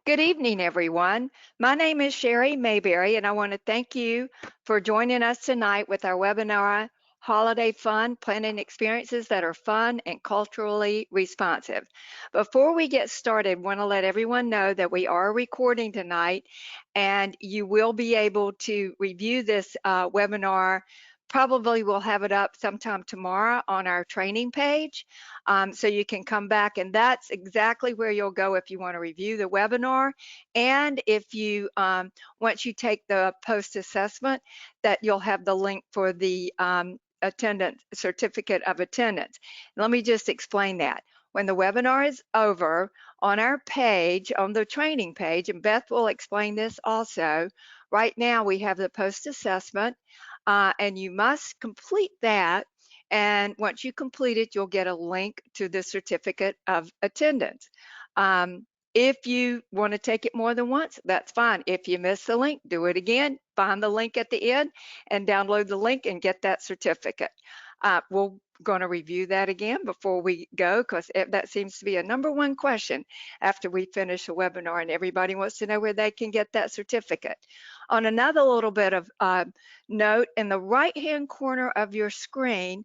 Good evening, everyone. My name is Sherry Mayberry, and I want to thank you for joining us tonight with our webinar, Holiday Fun, Planning Experiences that are Fun and Culturally Responsive. Before we get started, I want to let everyone know that we are recording tonight, and you will be able to review this webinar. Probably we'll have it up sometime tomorrow on our training page. So you can come back, and that's exactly where you'll go if you want to review the webinar. And if you, once you take the post assessment, that you'll have the link for the attendance certificate of attendance. Let me just explain that. When the webinar is over, on our page, on the training page, and Beth will explain this also, right now we have the post assessment, and you must complete that. And once you complete it, you'll get a link to the certificate of attendance. If you want to take it more than once, that's fine. If you miss the link, do it again. Find the link at the end and download the link and get that certificate. We're going to review that again before we go, because that seems to be a #1 question after we finish a webinar, and everybody wants to know where they can get that certificate. On another little bit of note, in the right-hand corner of your screen,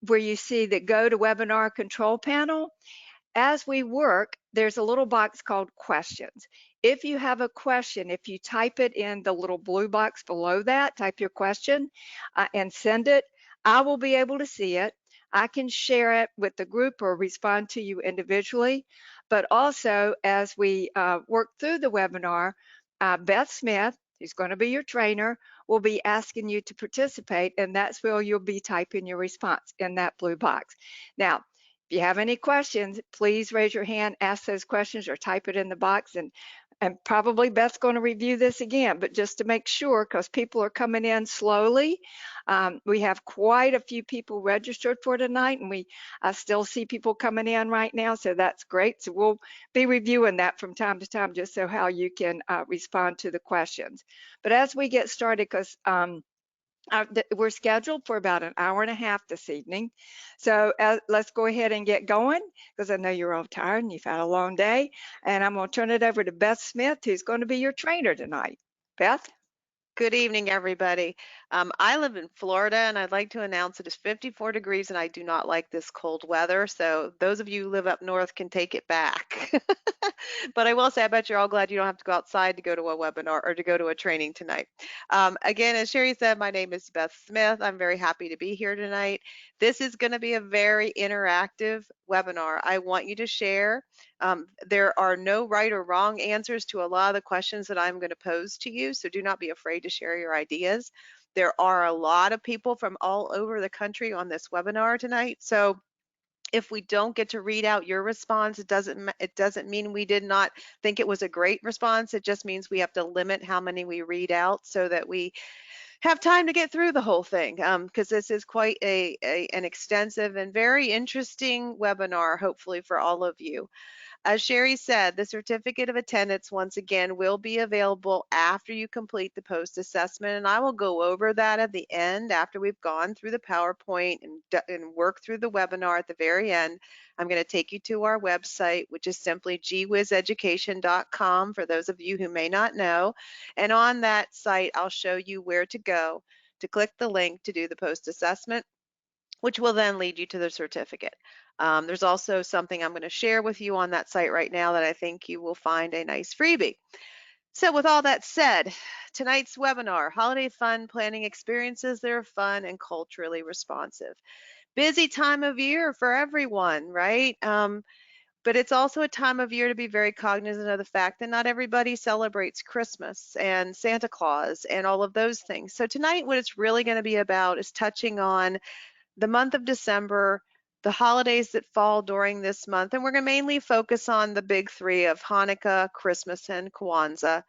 where you see the Go to Webinar Control Panel, as we work, there's a little box called Questions. If you have a question, if you type it in the little blue box below that, type your question and send it, I will be able to see it. I can share it with the group or respond to you individually. But also, as we work through the webinar, Beth Smith, who's going to be your trainer, will be asking you to participate, and that's where you'll be typing your response in that blue box. Now, if you have any questions, please raise your hand, ask those questions, or type it in the box. And probably Beth's going to review this again, but just to make sure, because people are coming in slowly. We have quite a few people registered for tonight, and I still see people coming in right now, so that's great. So we'll be reviewing that from time to time, just so how you can respond to the questions. But as we get started, because we're scheduled for about an hour and a half this evening. So let's go ahead and get going, because I know you're all tired and you've had a long day. And I'm going to turn it over to Beth Smith, who's going to be your trainer tonight. Beth? Good evening, everybody. I live in Florida, and I'd like to announce it is 54 degrees, and I do not like this cold weather. So those of you who live up north can take it back. But I will say, I bet you're all glad you don't have to go outside to go to a webinar or to go to a training tonight. Again, as Sherry said, my name is Beth Smith. I'm very happy to be here tonight. This is going to be a very interactive webinar. I want you to share. There are no right or wrong answers to a lot of the questions that I'm going to pose to you, so do not be afraid to share your ideas. There are a lot of people from all over the country on this webinar tonight, so if we don't get to read out your response, it doesn't mean we did not think it was a great response. It just means we have to limit how many we read out so that we have time to get through the whole thing, because this is quite an extensive and very interesting webinar, hopefully for all of you. As Sherry said, the certificate of attendance, once again, will be available after you complete the post assessment, and I will go over that at the end after we've gone through the PowerPoint and work through the webinar at the very end. I'm going to take you to our website, which is simply gwizeducation.com for those of you who may not know, and on that site, I'll show you where to go to click the link to do the post assessment, which will then lead you to the certificate. There's also something I'm going to share with you on that site right now that I think you will find a nice freebie. So with all that said, tonight's webinar, Holiday Fun Planning Experiences that are fun and culturally responsive. Busy time of year for everyone, right? But it's also a time of year to be very cognizant of the fact that not everybody celebrates Christmas and Santa Claus and all of those things. So tonight, what it's really going to be about is touching on the month of December, the holidays that fall during this month, and we're going to mainly focus on the big three of Hanukkah, Christmas, and Kwanzaa.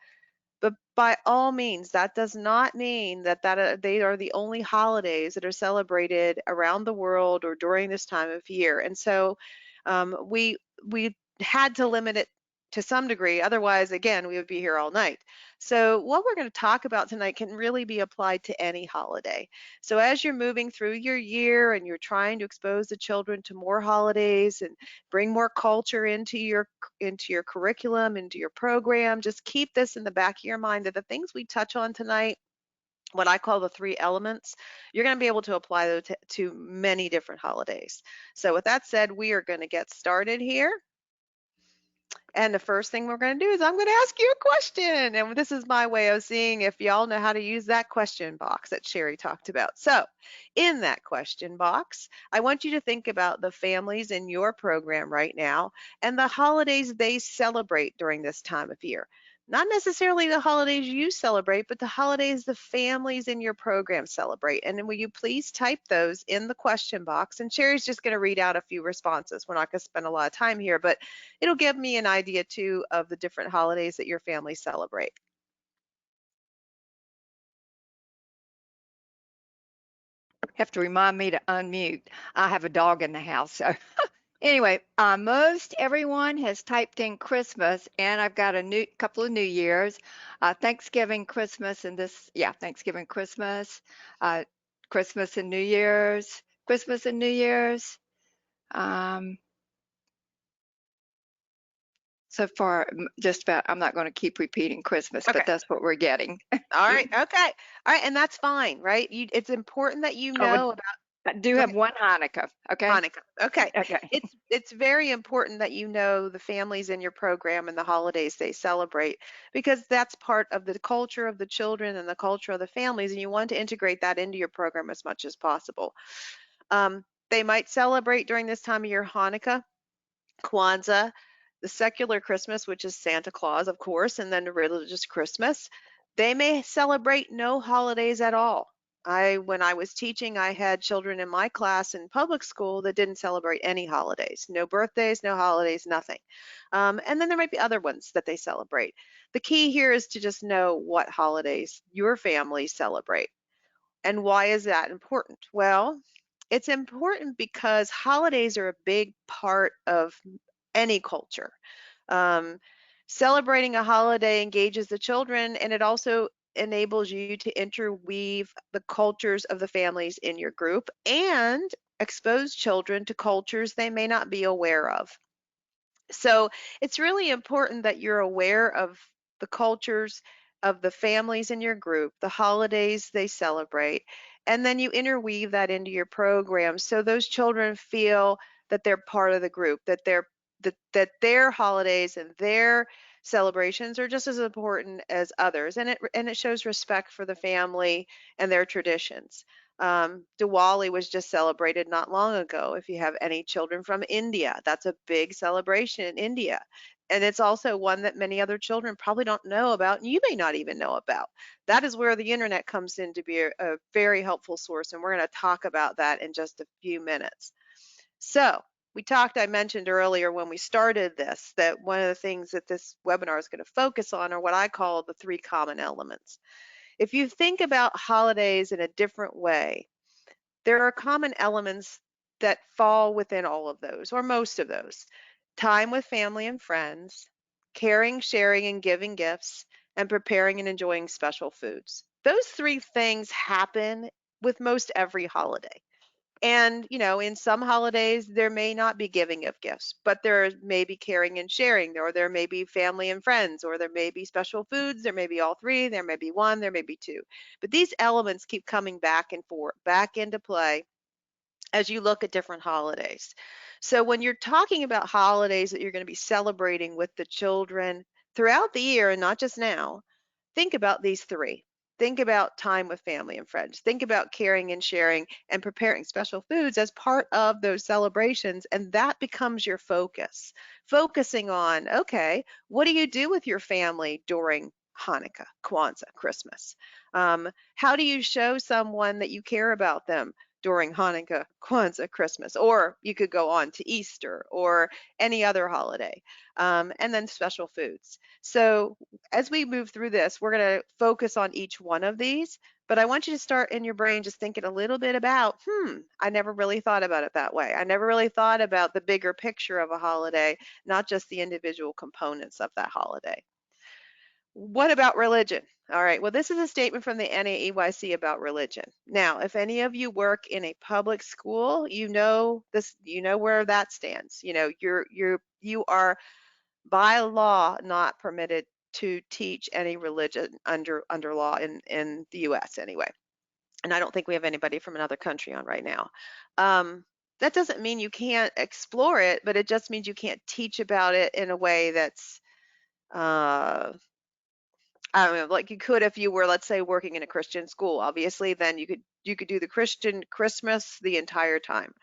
But by all means, that does not mean that they are the only holidays that are celebrated around the world or during this time of year. And so we had to limit it to some degree. Otherwise, again, we would be here all night. So what we're going to talk about tonight can really be applied to any holiday. So as you're moving through your year and you're trying to expose the children to more holidays and bring more culture into your curriculum, into your program, just keep this in the back of your mind that the things we touch on tonight, what I call the three elements, you're going to be able to apply those to many different holidays. So with that said, we are going to get started here. And the first thing we're going to do is I'm going to ask you a question. And this is my way of seeing if y'all know how to use that question box that Sherry talked about. So in that question box, I want you to think about the families in your program right now and the holidays they celebrate during this time of year. Not necessarily the holidays you celebrate, but the holidays the families in your program celebrate. And then will you please type those in the question box? And Sherry's just going to read out a few responses. We're not going to spend a lot of time here, but it'll give me an idea too of the different holidays that your family celebrate. Have to remind me to unmute. I have a dog in the house, so anyway, most everyone has typed in Christmas, and I've got a new couple of New Year's, Thanksgiving, Christmas, and Thanksgiving, Christmas, uh, Christmas and New Year's, Christmas and New Year's. Um, so far, just about. I'm not going to keep repeating Christmas, Okay. but that's what we're getting. All right. Okay. All right. And that's fine, right? It's important that you Oh, know about. I do Go have ahead. one Hanukkah. Okay. Hanukkah. Okay. Okay. It's very important that you know the families in your program and the holidays they celebrate because that's part of the culture of the children and the culture of the families, and you want to integrate that into your program as much as possible. They might celebrate during this time of year Hanukkah, Kwanzaa, the secular Christmas, which is Santa Claus, of course, and then the religious Christmas. They may celebrate no holidays at all. When I was teaching, I had children in my class in public school that didn't celebrate any holidays, no birthdays, no holidays, nothing. And then there might be other ones that they celebrate. The key here is to just know what holidays your family celebrate. And why is that important? Well, it's important because holidays are a big part of any culture. Um, Celebrating a holiday engages the children and it also enables you to interweave the cultures of the families in your group and expose children to cultures they may not be aware of. So it's really important that you're aware of the cultures of the families in your group, the holidays they celebrate, and then you interweave that into your program so those children feel that they're part of the group, that their holidays and their celebrations are just as important as others, and it shows respect for the family and their traditions. Diwali was just celebrated not long ago. If you have any children from India, that's a big celebration in India. And it's also one that many other children probably don't know about, and you may not even know about. That is where the internet comes in to be a very helpful source, and we're going to talk about that in just a few minutes. So, I mentioned earlier when we started this, that one of the things that this webinar is going to focus on are what I call the three common elements. If you think about holidays in a different way, there are common elements that fall within all of those, or most of those. Time with family and friends, caring, sharing, and giving gifts, and preparing and enjoying special foods. Those three things happen with most every holiday. And, in some holidays, there may not be giving of gifts, but there may be caring and sharing, or there may be family and friends, or there may be special foods, there may be all three, there may be one, there may be two. But these elements keep coming back and forth, back into play as you look at different holidays. So when you're talking about holidays that you're going to be celebrating with the children throughout the year and not just now, think about these three. Think about time with family and friends. Think about caring and sharing and preparing special foods as part of those celebrations. And that becomes your focus. Focusing on, okay, what do you do with your family during Hanukkah, Kwanzaa, Christmas? How do you show someone that you care about them during Hanukkah, Kwanzaa, Christmas? Or you could go on to Easter or any other holiday. And then special foods. So as we move through this, we're going to focus on each one of these, But I want you to start in your brain just thinking a little bit about, I never really thought about it that way. I never really thought about the bigger picture of a holiday, not just the individual components of that holiday. What about religion? All right, well, this is a statement from the NAEYC about religion. Now, if any of you work in a public school, you know this, you know where that stands. You know, you are by law not permitted to teach any religion under law in the US anyway. And I don't think we have anybody from another country on right now. That doesn't mean you can't explore it, but it just means you can't teach about it in a way that's uh, I don't know, like you could if you were, let's say, working in a Christian school. Obviously, then you could do the Christian Christmas the entire time.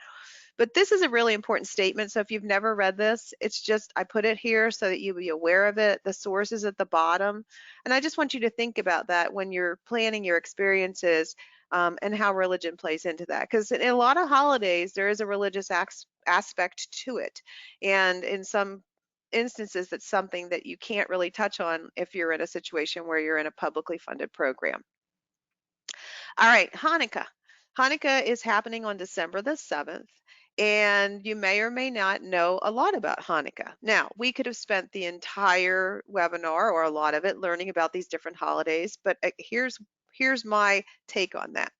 But this is a really important statement. So if you've never read this, it's just I put it here so that you be aware of it. The source is at the bottom. And I just want you to think about that when you're planning your experiences and how religion plays into that. Because in a lot of holidays, there is a religious aspect to it. And in some instances, that's something that you can't really touch on if you're in a situation where you're in a publicly funded program. All right, Hanukkah. Hanukkah is happening on December the 7th, and you may or may not know a lot about Hanukkah. Now, we could have spent the entire webinar or a lot of it learning about these different holidays, but here's my take on that.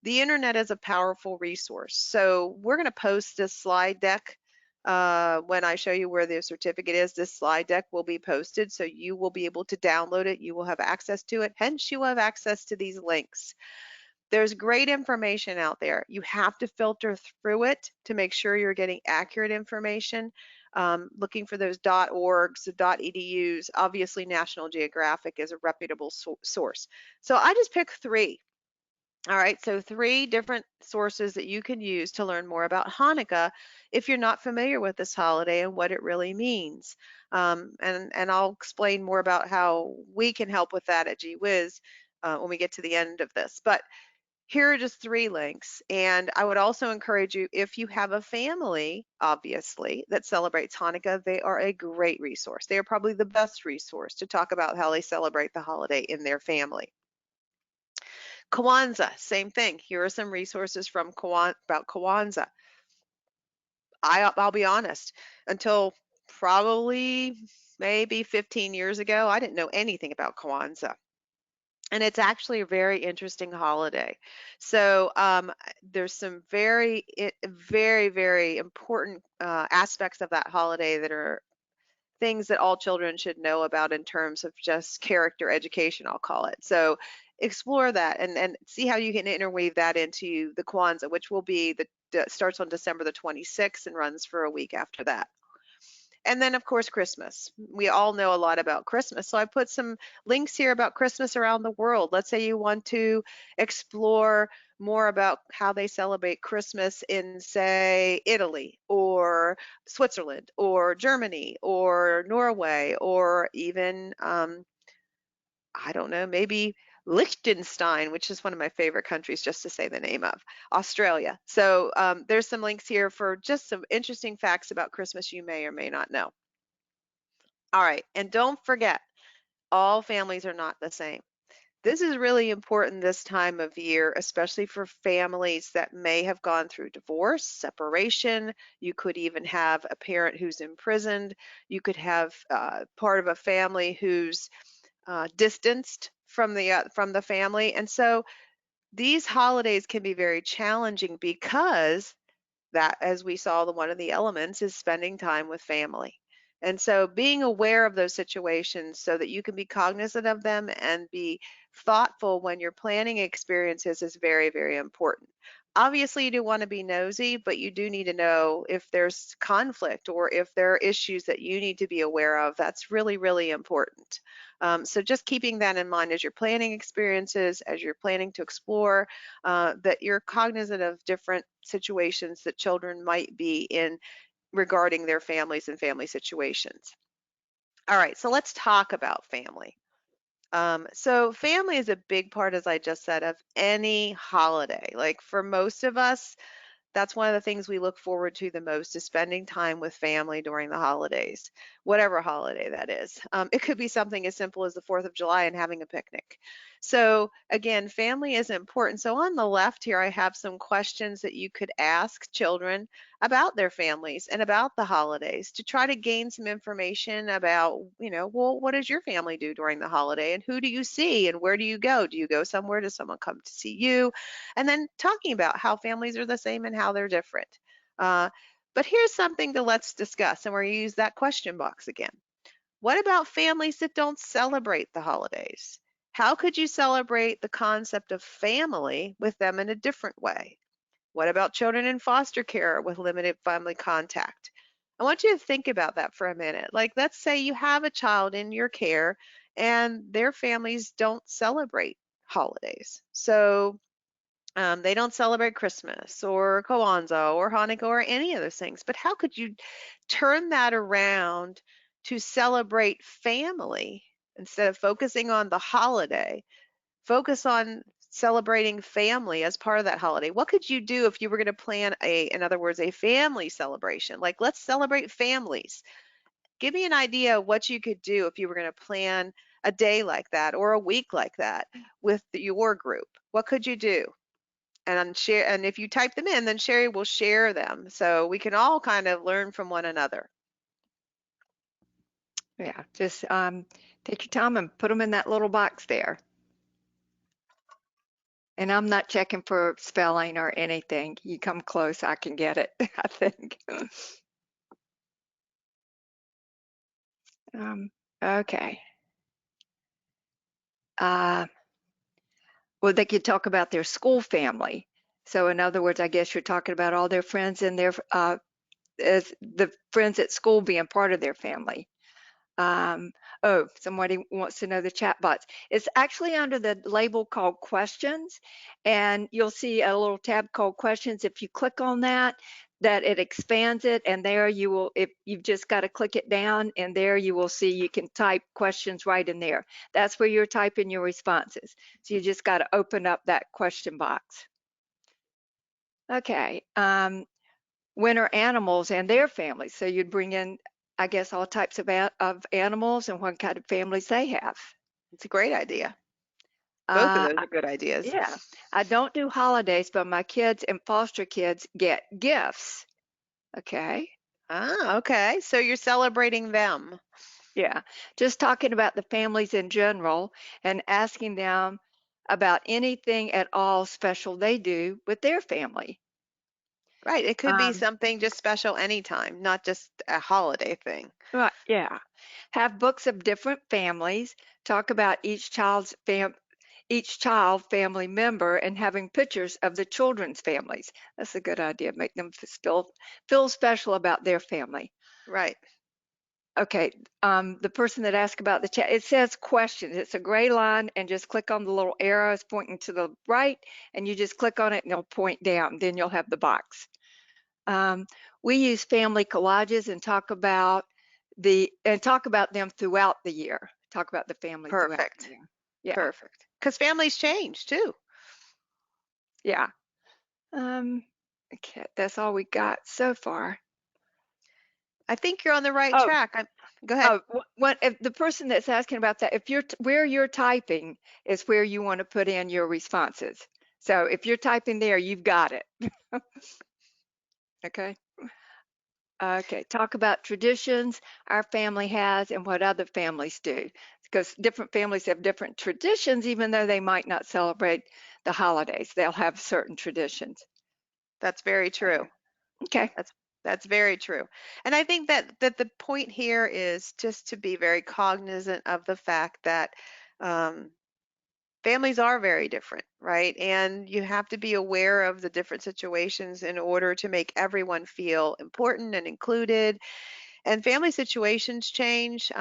The internet is a powerful resource. So we're going to post this slide deck when I show you where the certificate is. This slide deck will be posted, so you will be able to download it. You will have access to it. Hence, you will have access to these links. There's great information out there. You have to filter through it to make sure you're getting accurate information. Looking for those .orgs, .edus. Obviously, National Geographic is a reputable source. So I just picked 3. All right, so 3 different sources that you can use to learn more about Hanukkah if you're not familiar with this holiday and what it really means. And I'll explain more about how we can help with that at GWiz when we get to the end of this. But here are just 3 links. And I would also encourage you, if you have a family, obviously, that celebrates Hanukkah, they are a great resource. They are probably the best resource to talk about how they celebrate the holiday in their family. Kwanzaa, same thing. Here are some resources from about Kwanzaa. I'll be honest, until probably maybe 15 years ago, I didn't know anything about Kwanzaa. And it's actually a very interesting holiday. So there's some very, very important aspects of that holiday that are things that all children should know about in terms of just character education, I'll call it. So explore that and see how you can interweave that into the Kwanzaa, which will be starts on December the 26th and runs for a week after that. And then, of course, Christmas. We all know a lot about Christmas. So I put some links here about Christmas around the world. Let's say you want to explore more about how they celebrate Christmas in, say, Italy or Switzerland or Germany or Norway or even, I don't know, maybe Liechtenstein, which is one of my favorite countries just to say the name of, Australia. So there's some links here for just some interesting facts about Christmas you may or may not know. All right, and don't forget, all families are not the same. This is really important this time of year, especially for families that may have gone through divorce, separation. You could even have a parent who's imprisoned. You could have part of a family who's distanced from the family. And so these holidays can be very challenging because that, as we saw, one of the elements is spending time with family. And so being aware of those situations so that you can be cognizant of them and be thoughtful when you're planning experiences is very, very important. Obviously, you do want to be nosy, but you do need to know if there's conflict or if there are issues that you need to be aware of. That's really, really important. So just keeping that in mind as you're planning experiences, as you're planning to explore, that you're cognizant of different situations that children might be in regarding their families and family situations. All right, so let's talk about family. So family is a big part, as I just said, of any holiday. Like for most of us, That's one of the things we look forward to the most is spending time with family during the holidays, whatever holiday that is. It could be something as simple as the 4th of July and having a picnic. So again, family is important. So on the left here, I have some questions that you could ask children about their families and about the holidays to try to gain some information about, well, what does your family do during the holiday and who do you see and where do you go? Do you go somewhere? Does someone come to see you? And then talking about how families are the same and how they're different. Uh, but here's something to let's discuss, and we're going to use that question box again. What about families that don't celebrate the holidays? How could you celebrate the concept of family with them in a different way? What about children in foster care with limited family contact? I want you to think about that for a minute. Like, let's say you have a child in your care and their families don't celebrate holidays. So they don't celebrate Christmas or Kwanzaa or Hanukkah or any of those things. But how could you turn that around to celebrate family instead of focusing on the holiday? Focus on celebrating family as part of that holiday. What could you do if you were going to plan in other words, a family celebration? Like, let's celebrate families. Give me an idea of what you could do if you were going to plan a day like that or a week like that with your group. What could you do? And if you type them in, then Sherry will share them so we can all kind of learn from one another. Yeah, just take your time and put them in that little box there. And I'm not checking for spelling or anything. You come close, I can get it, I think. Okay. Well, they could talk about their school family. So in other words, I guess you're talking about all their friends and their as the friends at school being part of their family. Oh, somebody wants to know the chat bots. It's actually under the label called questions, and you'll see a little tab called questions. If you click on that, it expands it, and there you will, if you've just got to click it down, and there you will see you can type questions right in there. That's where you're typing your responses. So you just got to open up that question box. Okay. Winter animals and their families. So you'd bring in, I guess, all types of animals and what kind of families they have. It's a great idea. Both of those are good ideas. Yeah, I don't do holidays, but my kids and foster kids get gifts. Okay. Okay. So you're celebrating them. Yeah, just talking about the families in general and asking them about anything at all special they do with their family. Right. It could be Um, something just special anytime, not just a holiday thing. right, yeah. Have books of different families, talk about each child family member and having pictures of the children's families. That's a good idea. Make them feel special about their family. Right. Okay, the person that asked about the chat, it says questions. It's a gray line, and just click on the little arrows pointing to the right, and you just click on it and it'll point down. Then you'll have the box. We use family collages and talk about them throughout the year. Talk about the family throughout the Perfect. year. Yeah, Perfect. Because families change too. yeah. Okay, that's all we got so far. I think you're on the right Oh, track. Go ahead. what if the person that's asking about that, if where you're typing is where you want to put in your responses. So if you're typing there, you've got it. Okay. Okay, talk about traditions our family has and what other families do. Because different families have different traditions, even though they might not celebrate the holidays, they'll have certain traditions. That's very true. Okay. That's very true. And I think that the point here is just to be very cognizant of the fact that um, families are very different, right? And you have to be aware of the different situations in order to make everyone feel important and included. And family situations change.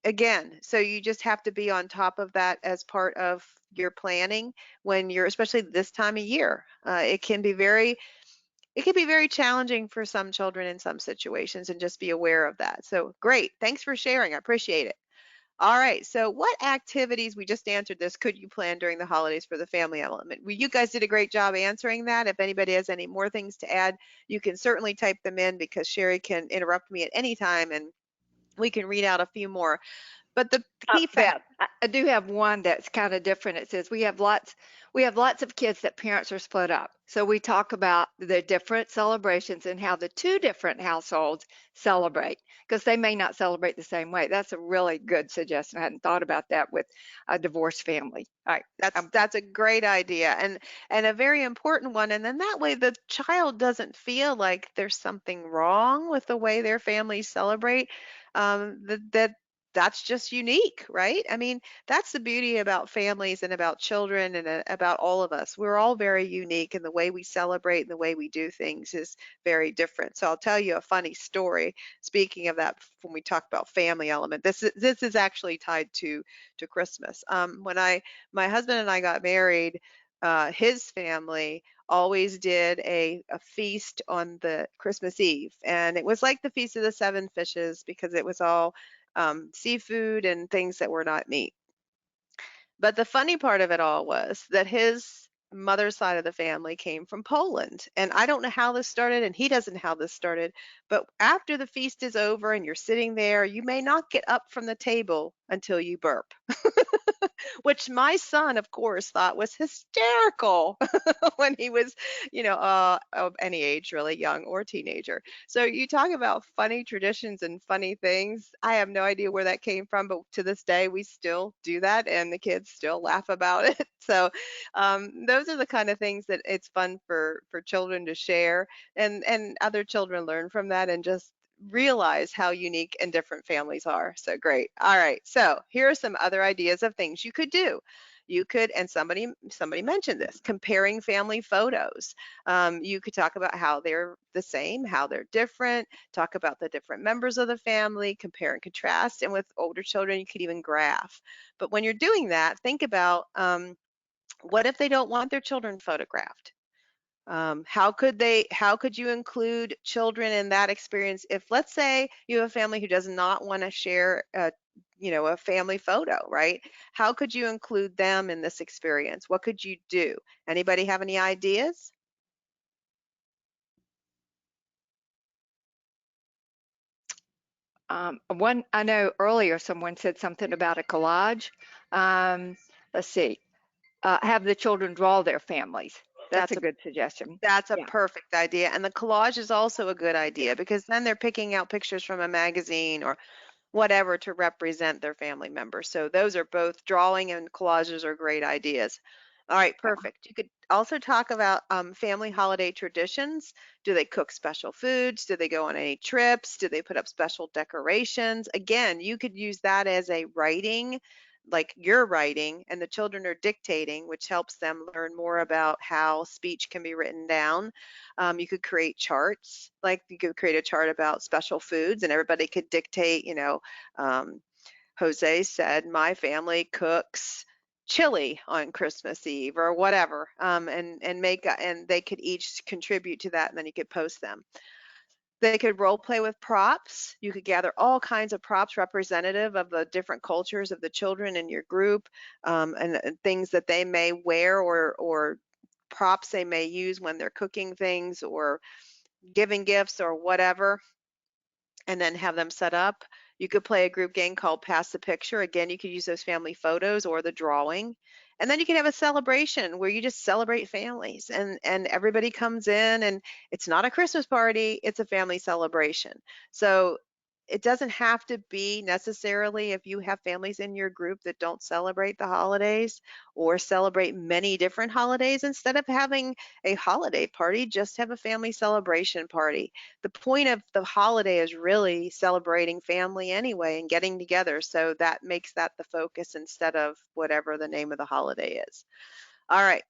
Again, so you just have to be on top of that as part of your planning when you're, especially this time of year. It can be very challenging for some children in some situations, and just be aware of that. So great. Thanks for sharing. I appreciate it. All right. So, what activities, we just answered this, could you plan during the holidays for the family element? Well, you guys did a great job answering that. If anybody has any more things to add, you can certainly type them in because Sherry can interrupt me at any time and we can read out a few more. But the key fact, Beth, I do have one that's kind of different. It says we have lots of kids that parents are split up. So we talk about the different celebrations and how the two different households celebrate because they may not celebrate the same way. That's a really good suggestion. I hadn't thought about that with a divorced family. All right. that's a great idea and a very important one. And then that way the child doesn't feel like there's something wrong with the way their families celebrate. That's just unique, right? I mean, that's the beauty about families and about children and about all of us. We're all very unique, and the way we celebrate and the way we do things is very different. So I'll tell you a funny story. Speaking of that, when we talk about family element, this is actually tied to Christmas. When I my husband and I got married, his family always did a feast on the Christmas Eve, and it was like the Feast of the Seven Fishes because it was all seafood and things that were not meat. But the funny part of it all was that his mother's side of the family came from Poland. And I don't know how this started, and he doesn't know how this started. But after the feast is over and you're sitting there, you may not get up from the table until you burp, which my son, of course, thought was hysterical when he was, of any age, really young or teenager. So you talk about funny traditions and funny things. I have no idea where that came from, but to this day, we still do that, and the kids still laugh about it. So those are the kind of things that it's fun for children to share, and other children learn from that and just realize how unique and different families are. So great. All right. So here are some other ideas of things you could do. You could, and somebody mentioned this, comparing family photos. You could talk about how they're the same, how they're different, talk about the different members of the family, compare and contrast. And with older children, you could even graph. But when you're doing that, think about what if they don't want their children photographed? How could you include children in that experience if, let's say, you have a family who does not want to share a family photo, right? How could you include them in this experience? What could you do? Anybody have any ideas? One, I know earlier someone said something about a collage. Um, let's see, have the children draw their families. That's a That's a good suggestion. that's a Yeah. perfect idea. And the collage is also a good idea because then they're picking out pictures from a magazine or whatever to represent their family members. So those are both, drawing and collages are great ideas. All right, perfect. You could also talk about family holiday traditions. Do they cook special foods? Do they go on any trips? Do they put up special decorations? Again, you could use that as a writing, like you're writing and the children are dictating, which helps them learn more about how speech can be written down. You could create charts, like you could create a chart about special foods and everybody could dictate, um, Jose said, my family cooks chili on Christmas Eve or whatever, and they could each contribute to that, and then you could post them. They could role play with props. You could gather all kinds of props representative of the different cultures of the children in your group, and things that they may wear or props they may use when they're cooking things or giving gifts or whatever, and then have them set up. You could play a group game called Pass the Picture. Again, you could use those family photos or the drawing. And then you can have a celebration where you just celebrate families and everybody comes in, and it's not a Christmas party, it's a family celebration. So it doesn't have to be necessarily, if you have families in your group that don't celebrate the holidays or celebrate many different holidays, instead of having a holiday party, just have a family celebration party. The point of the holiday is really celebrating family anyway and getting together. So that makes that the focus instead of whatever the name of the holiday is. All right.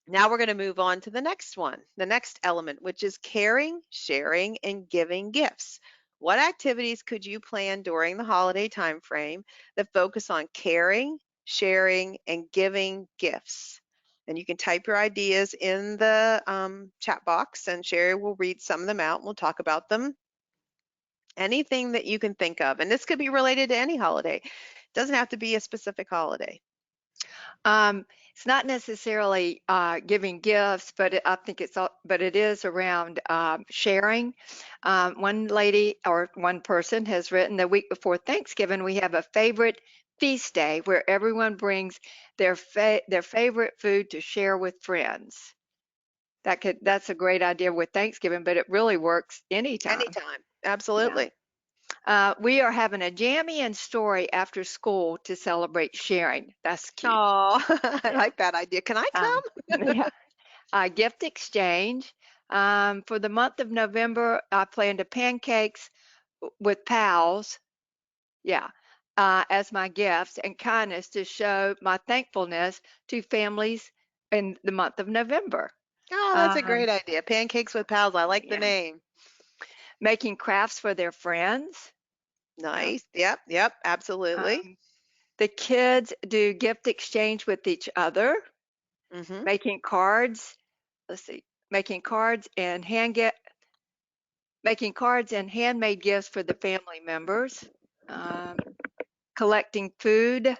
Now we're going to move on to the next one, the next element, which is caring, sharing, and giving gifts. What activities could you plan during the holiday time frame that focus on caring, sharing, and giving gifts? And you can type your ideas in the chat box, and Sherry will read some of them out and we'll talk about them. Anything that you can think of, and this could be related to any holiday. Doesn't have to be a specific holiday. It's not necessarily giving gifts, but I think but it is around sharing. One lady or one person has written the week before Thanksgiving, we have a favorite feast day where everyone brings their favorite food to share with friends. That's a great idea with Thanksgiving, but it really works anytime. Anytime. Yeah. Absolutely. We are having a jammy and story after school to celebrate sharing. That's cute. Oh, I Yeah. like that idea. Can I Um, come? yeah. Gift exchange. For the month of November, I plan to pancakes with pals. Yeah. As my gifts and kindness to show my thankfulness to families in the month of November. Oh, that's a Um, great idea. Pancakes with pals. I like the yeah. name. Making crafts for their friends. Yeah. Nice. Yep, yep, absolutely. Um, the kids do gift exchange with each other, Hmm. making cards. Let's see, making cards and making cards and handmade gifts for the family members. Um, collecting food,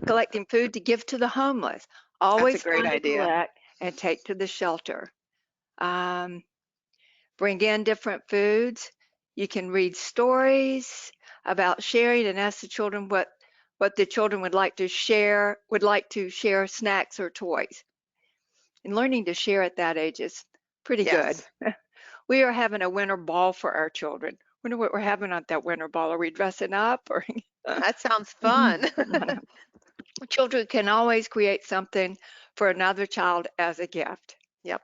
collecting food to give to the homeless. That's a Always great fun to idea. collect and take to the shelter. Um, bring in different foods. You can read stories about sharing and ask the children what the children would like to share snacks or toys. And learning to share at that age is pretty good. Yes. We are having a winter ball for our children. Wonder what we're having at that winter ball. Are we dressing up or That sounds fun. children can always create something for another child as a gift. Yep.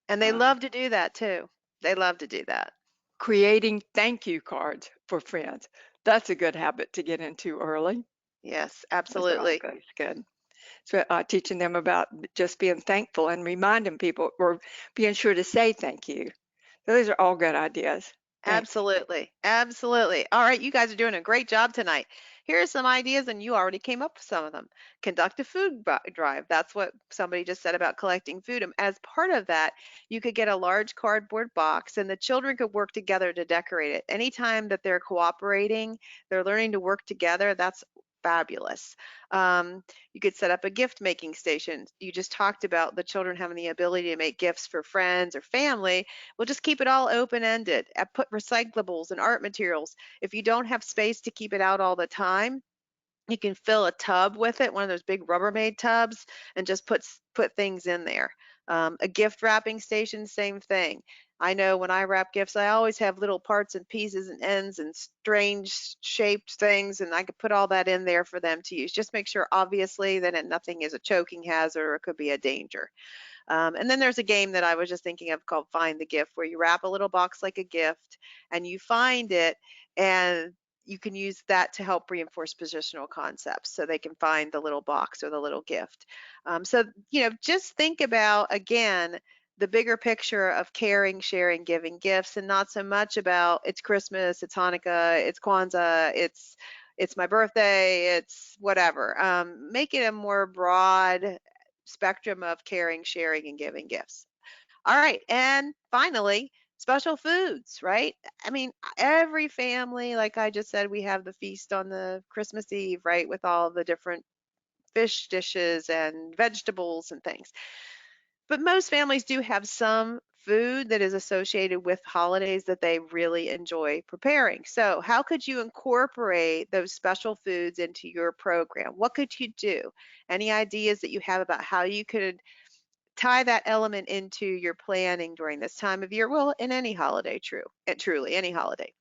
And they Um, love to do that too. They love to do that. creating thank you cards for friends. That's a good habit to get into early. Yes, Those are all absolutely. good. It's good. So teaching them about just being thankful and reminding people or being sure to say thank you. Those are all good ideas. Thanks. Absolutely. Absolutely. All right, you guys are doing a great job tonight. Here are some ideas, and you already came up with some of them. Conduct a food drive. That's what somebody just said about collecting food. And as part of that, you could get a large cardboard box, and the children could work together to decorate it. Anytime that they're cooperating, they're learning to work together. That's fabulous. You could set up a gift making station. You just talked about the children having the ability to make gifts for friends or family. We'll just keep it all open-ended. Put recyclables and art materials. If you don't have space to keep it out all the time, you can fill a tub with it, one of those big Rubbermaid tubs, and just put things in there. A gift wrapping station, same thing. I know when I wrap gifts, I always have little parts and pieces and ends and strange shaped things, and I could put all that in there for them to use. Just make sure, obviously, that nothing is a choking hazard or it could be a danger. And then there's a game that I was just thinking of called Find the Gift, where you wrap a little box like a gift and you find it, and you can use that to help reinforce positional concepts so they can find the little box or the little gift. Just think about, again, the bigger picture of caring, sharing, giving gifts, and not so much about it's Christmas, it's Hanukkah, it's Kwanzaa, it's my birthday, it's whatever. Make it a more broad spectrum of caring, sharing, and giving gifts. All right. And finally, special foods, right? I mean, every family, like I just said, we have the feast on the Christmas Eve, right? With all the different fish dishes and vegetables and things. But most families do have some food that is associated with holidays that they really enjoy preparing. So, how could you incorporate those special foods into your program? What could you do? Any ideas that you have about how you could tie that element into your planning during this time of year? Well, in any holiday, truly, any holiday.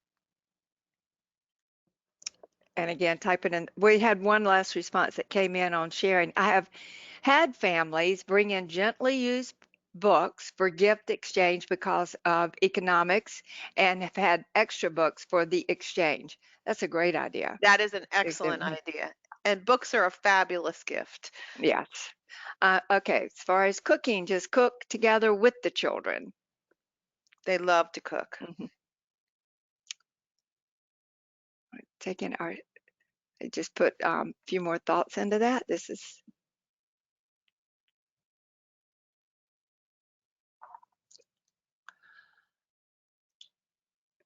And again, type it in. We had one last response that came in on sharing. I have had families bring in gently used books for gift exchange because of economics and have had extra books for the exchange. That's a great idea. That is an If excellent idea. And books are a fabulous gift. Yes. Okay, as far as cooking, just cook together with the children. They love to cook. Mhm. Taking our, I just put a few more thoughts into that. This is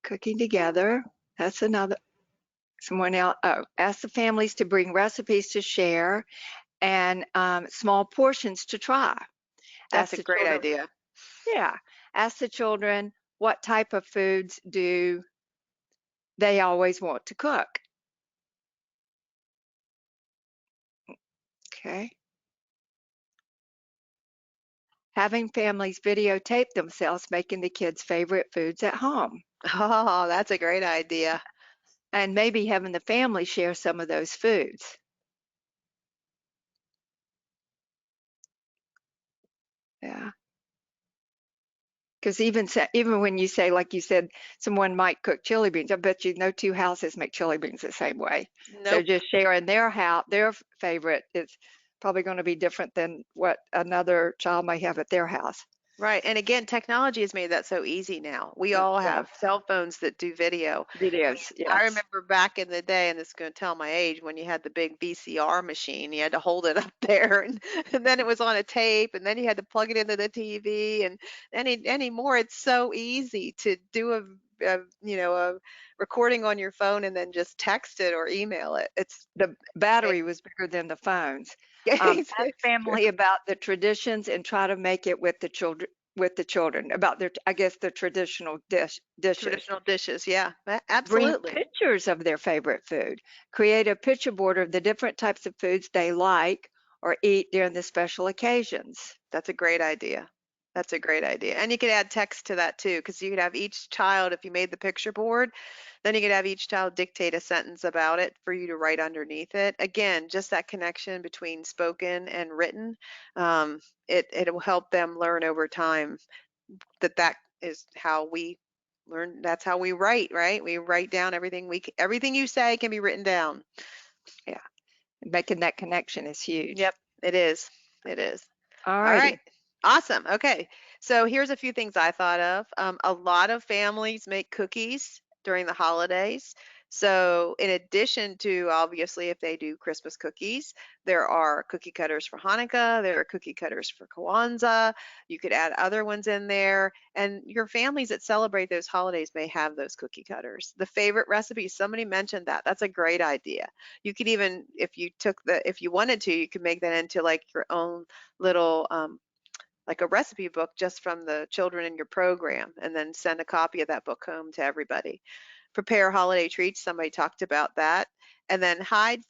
cooking together. That's another. Someone else, oh, ask the families to bring recipes to share and small portions to try. That's Ask a the great children, idea. yeah, ask the children what type of foods do they always want to cook. Okay. Having families videotape themselves making the kids' favorite foods at home, Oh, that's a great idea. and maybe having the family share some of those foods. Yeah. Because even when you say, like you said, someone might cook chili beans, I bet you no two houses make chili beans the same way. So Nope. just sharing their favorite is probably going to be different than what another child may have at their house. Right. And again, technology has made that so easy now. We all Yes, have cell phones that do video. I mean, videos. I Yes, remember back in the day, and this is going to tell my age, when you had the big VCR machine, you had to hold it up there, and then it was on a tape, and then you had to plug it into the TV. And anymore, it's so easy to do a recording on your phone and then just text it or email it. It's the battery was bigger than the phones. Ask it's true. family about the traditions and try to make it with the children about I guess, the traditional dishes. Traditional dishes. Yeah, Bring absolutely. pictures of their favorite food. Create a picture board of the different types of foods they like or eat during the special occasions. That's a great idea. That's a great idea. And you could add text to that too, because you could have each child, if you made the picture board, then you could have each child dictate a sentence about it for you to write underneath it. Again, just that connection between spoken and written. Um, it will help them learn over time that is how we learn. That's how we write, right? We write down everything everything you say can be written down. Yeah, making that connection is huge. Yep, it is. It is. All All right. righty. Awesome. Okay. So here's a few things I thought of. A lot of families make cookies during the holidays. So, in addition to obviously if they do Christmas cookies, there are cookie cutters for Hanukkah, there are cookie cutters for Kwanzaa. You could add other ones in there. And your families that celebrate those holidays may have those cookie cutters. The favorite recipes, somebody mentioned that. That's a great idea. You could even, if you wanted to, you could make that into like your own little like a recipe book just from the children in your program, and then send a copy of that book home to everybody. Prepare holiday treats, somebody talked about that. And then hide,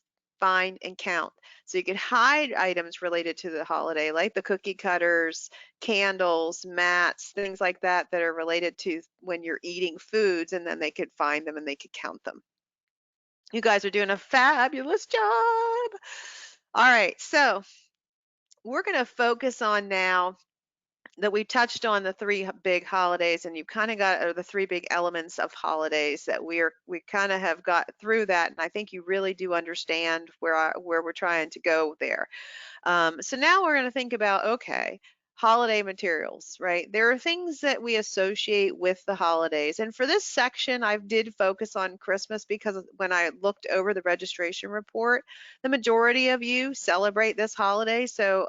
find, and count. So you could hide items related to the holiday, like the cookie cutters, candles, mats, things like that that are related to when you're eating foods, and then they could find them and they could count them. You guys are doing a fabulous job. All right, so we're going to focus on now that we touched on the three big holidays, and you kind of got the three big elements of holidays that we kind of have got through that, and I think you really do understand where we're trying to go there. So now we're going to think about, okay, holiday materials, right? There are things that we associate with the holidays, and for this section I did focus on Christmas because when I looked over the registration report, the majority of you celebrate this holiday, so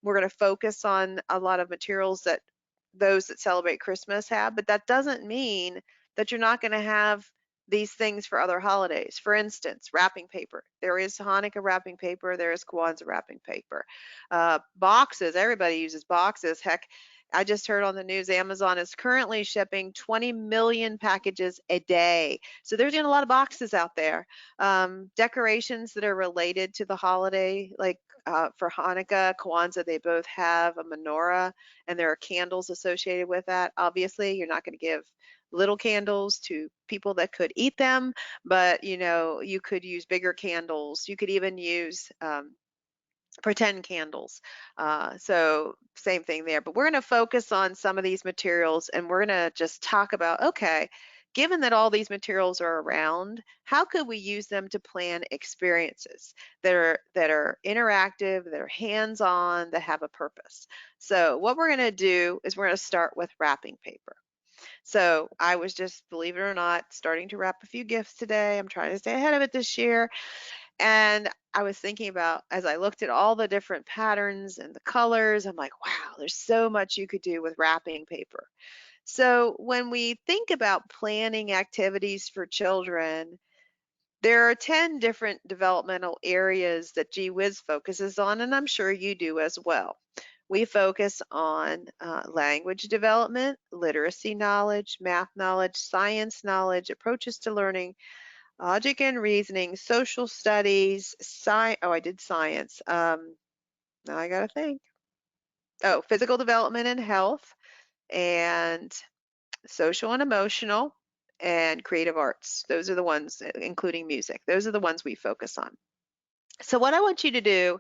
we're going to focus on a lot of materials that those that celebrate Christmas have, but that doesn't mean that you're not going to have these things for other holidays. For instance, wrapping paper. There is Hanukkah wrapping paper, there is Kwanzaa wrapping paper. Boxes, everybody uses boxes. Heck, I just heard on the news Amazon is currently shipping 20 million packages a day. So there's a lot of boxes out there. Decorations that are related to the holiday, like for Hanukkah, Kwanzaa, they both have a menorah and there are candles associated with that. Obviously, you're not going to give little candles to people that could eat them, but you could use bigger candles. You could even use pretend candles. So same thing there, but we're going to focus on some of these materials and we're going to just talk about, okay, given that all these materials are around, how could we use them to plan experiences that are interactive, that are hands-on, that have a purpose? So what we're going to do is we're going to start with wrapping paper. So I was just, believe it or not, starting to wrap a few gifts today. I'm trying to stay ahead of it this year. And I was thinking about, as I looked at all the different patterns and the colors, I'm like, wow, there's so much you could do with wrapping paper. So when we think about planning activities for children, There are 10 different developmental areas that GWIZ focuses on, and I'm sure you do as well. We focus on language development, literacy knowledge, math knowledge, science knowledge, approaches to learning, logic and reasoning, social studies, oh, I did science. Now I gotta think. Oh, physical development and health, and social and emotional, and creative arts. Those are the ones, including music. Those are the ones we focus on. So what I want you to do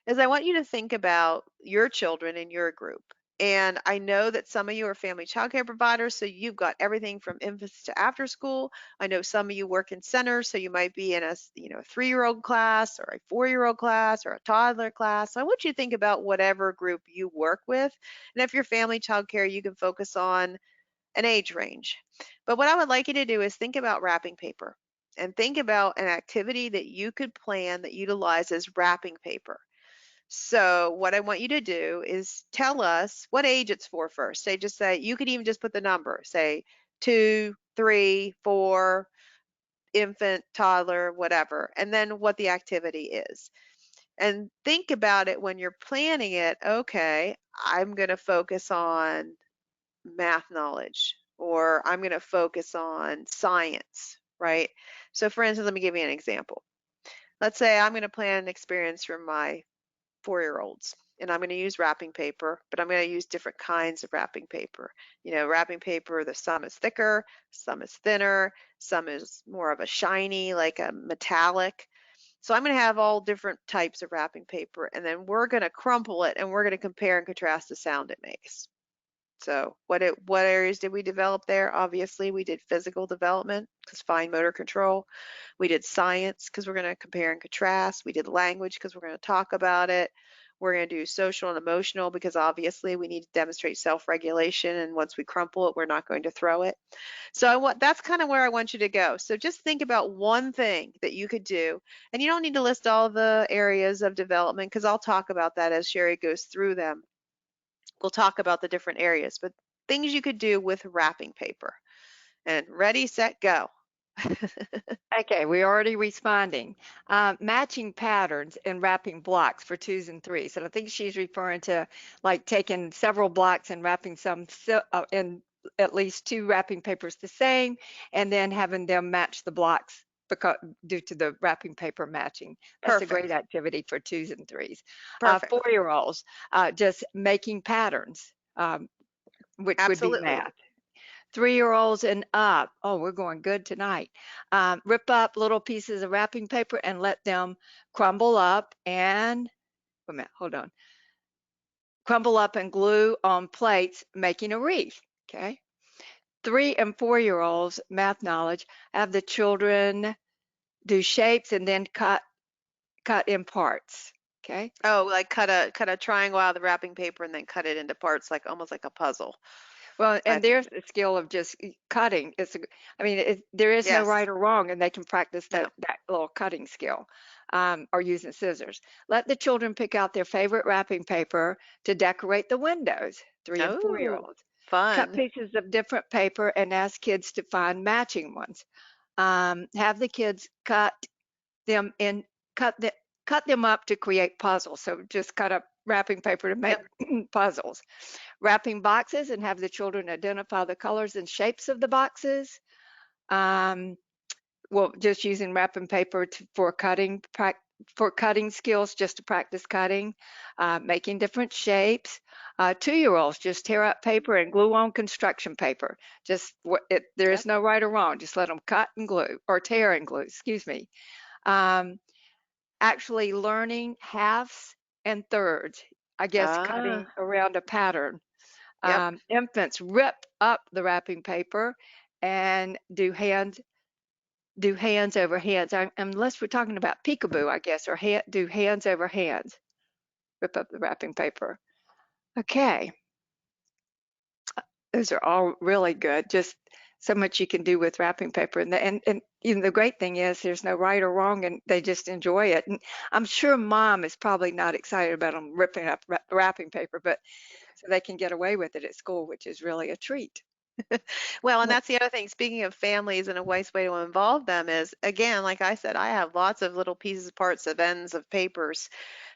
is I want you to think about your children in your group. And I know that some of you are family childcare providers, so you've got everything from infants to after school. I know some of you work in centers, so you might be in a 3-year-old class or a 4-year-old class or a toddler class. So I want you to think about whatever group you work with. And if you're family childcare, you can focus on an age range. But what I would like you to do is think about wrapping paper and think about an activity that you could plan that utilizes wrapping paper. So what I want you to do is tell us what age it's for first. Say, you could even just put the number, say 2, 3, 4, infant, toddler, whatever, and then what the activity is. And think about it when you're planning it. Okay, I'm going to focus on math knowledge, or I'm going to focus on science, right? So for instance, let me give you an example. Let's say I'm going to plan an experience for my 4-year-olds, and I'm going to use wrapping paper, but I'm going to use different kinds of wrapping paper. Wrapping paper, some is thicker, some is thinner, some is more of a shiny, like a metallic. So I'm going to have all different types of wrapping paper, and then we're going to crumple it, and we're going to compare and contrast the sound it makes. So what areas did we develop there? Obviously, we did physical development because fine motor control. We did science because we're going to compare and contrast. We did language because we're going to talk about it. We're going to do social and emotional because obviously we need to demonstrate self-regulation, and once we crumple it, we're not going to throw it. So that's kind of where I want you to go. So just think about one thing that you could do, and you don't need to list all the areas of development because I'll talk about that as Sherry goes through them. We'll talk about the different areas, but things you could do with wrapping paper. And ready, set, go. Okay, we're already responding. Matching patterns and wrapping blocks for twos and threes. And I think she's referring to like taking several blocks and wrapping some in at least 2 wrapping papers the same, and then having them match the blocks because due to the wrapping paper matching. That's a great Perfect. activity for twos and threes. Perfect. 4-year-olds, just making patterns, which would be Absolutely. math. 3-year-olds and up. Oh, we're going good tonight. Rip up little pieces of wrapping paper and let them crumble up and, wait a minute, hold on. Crumble up and glue on plates, making a wreath. Okay. 3 and 4-year-olds, math knowledge, have the children do shapes and then cut in parts. Okay. Oh, like cut a triangle out of the wrapping paper and then cut it into parts, like almost like a puzzle. Well, I and think. there's the skill of just cutting. I mean, there is no Yes. right or wrong, and they can practice No. that little cutting skill, or using scissors. Let the children pick out their favorite wrapping paper to decorate the windows. 3 and 4 year Oh, olds. Cut fun. pieces of different paper and ask kids to find matching ones. Have the kids them in cut the cut them up to create puzzles. So just cut up wrapping paper to make Yep. puzzles. Wrapping boxes and have the children identify the colors and shapes of the boxes. Um, well, just using wrapping paper for cutting skills, just to practice cutting, making different shapes. 2-year-olds just tear up paper and glue on construction paper. There Yep. is no right or wrong. Just let them cut and glue or tear and glue. Excuse me. Um, actually learning halves and thirds. I guess cutting Ah, around a pattern. yep. Infants rip up the wrapping paper and do hands over hands. Unless we're talking about peekaboo, I guess, or do hands over hands. Rip up the wrapping paper. Okay, those are all really good. Just so much you can do with wrapping paper, and the great thing is there's no right or wrong, and they just enjoy it. And I'm sure mom is probably not excited about them ripping up wrapping paper, but so they can get away with it at school, which is really a treat. Well, and Well, that's the other thing. Speaking of families, and a wise way to involve them is, again, like I said, I have lots of little pieces, parts of ends of papers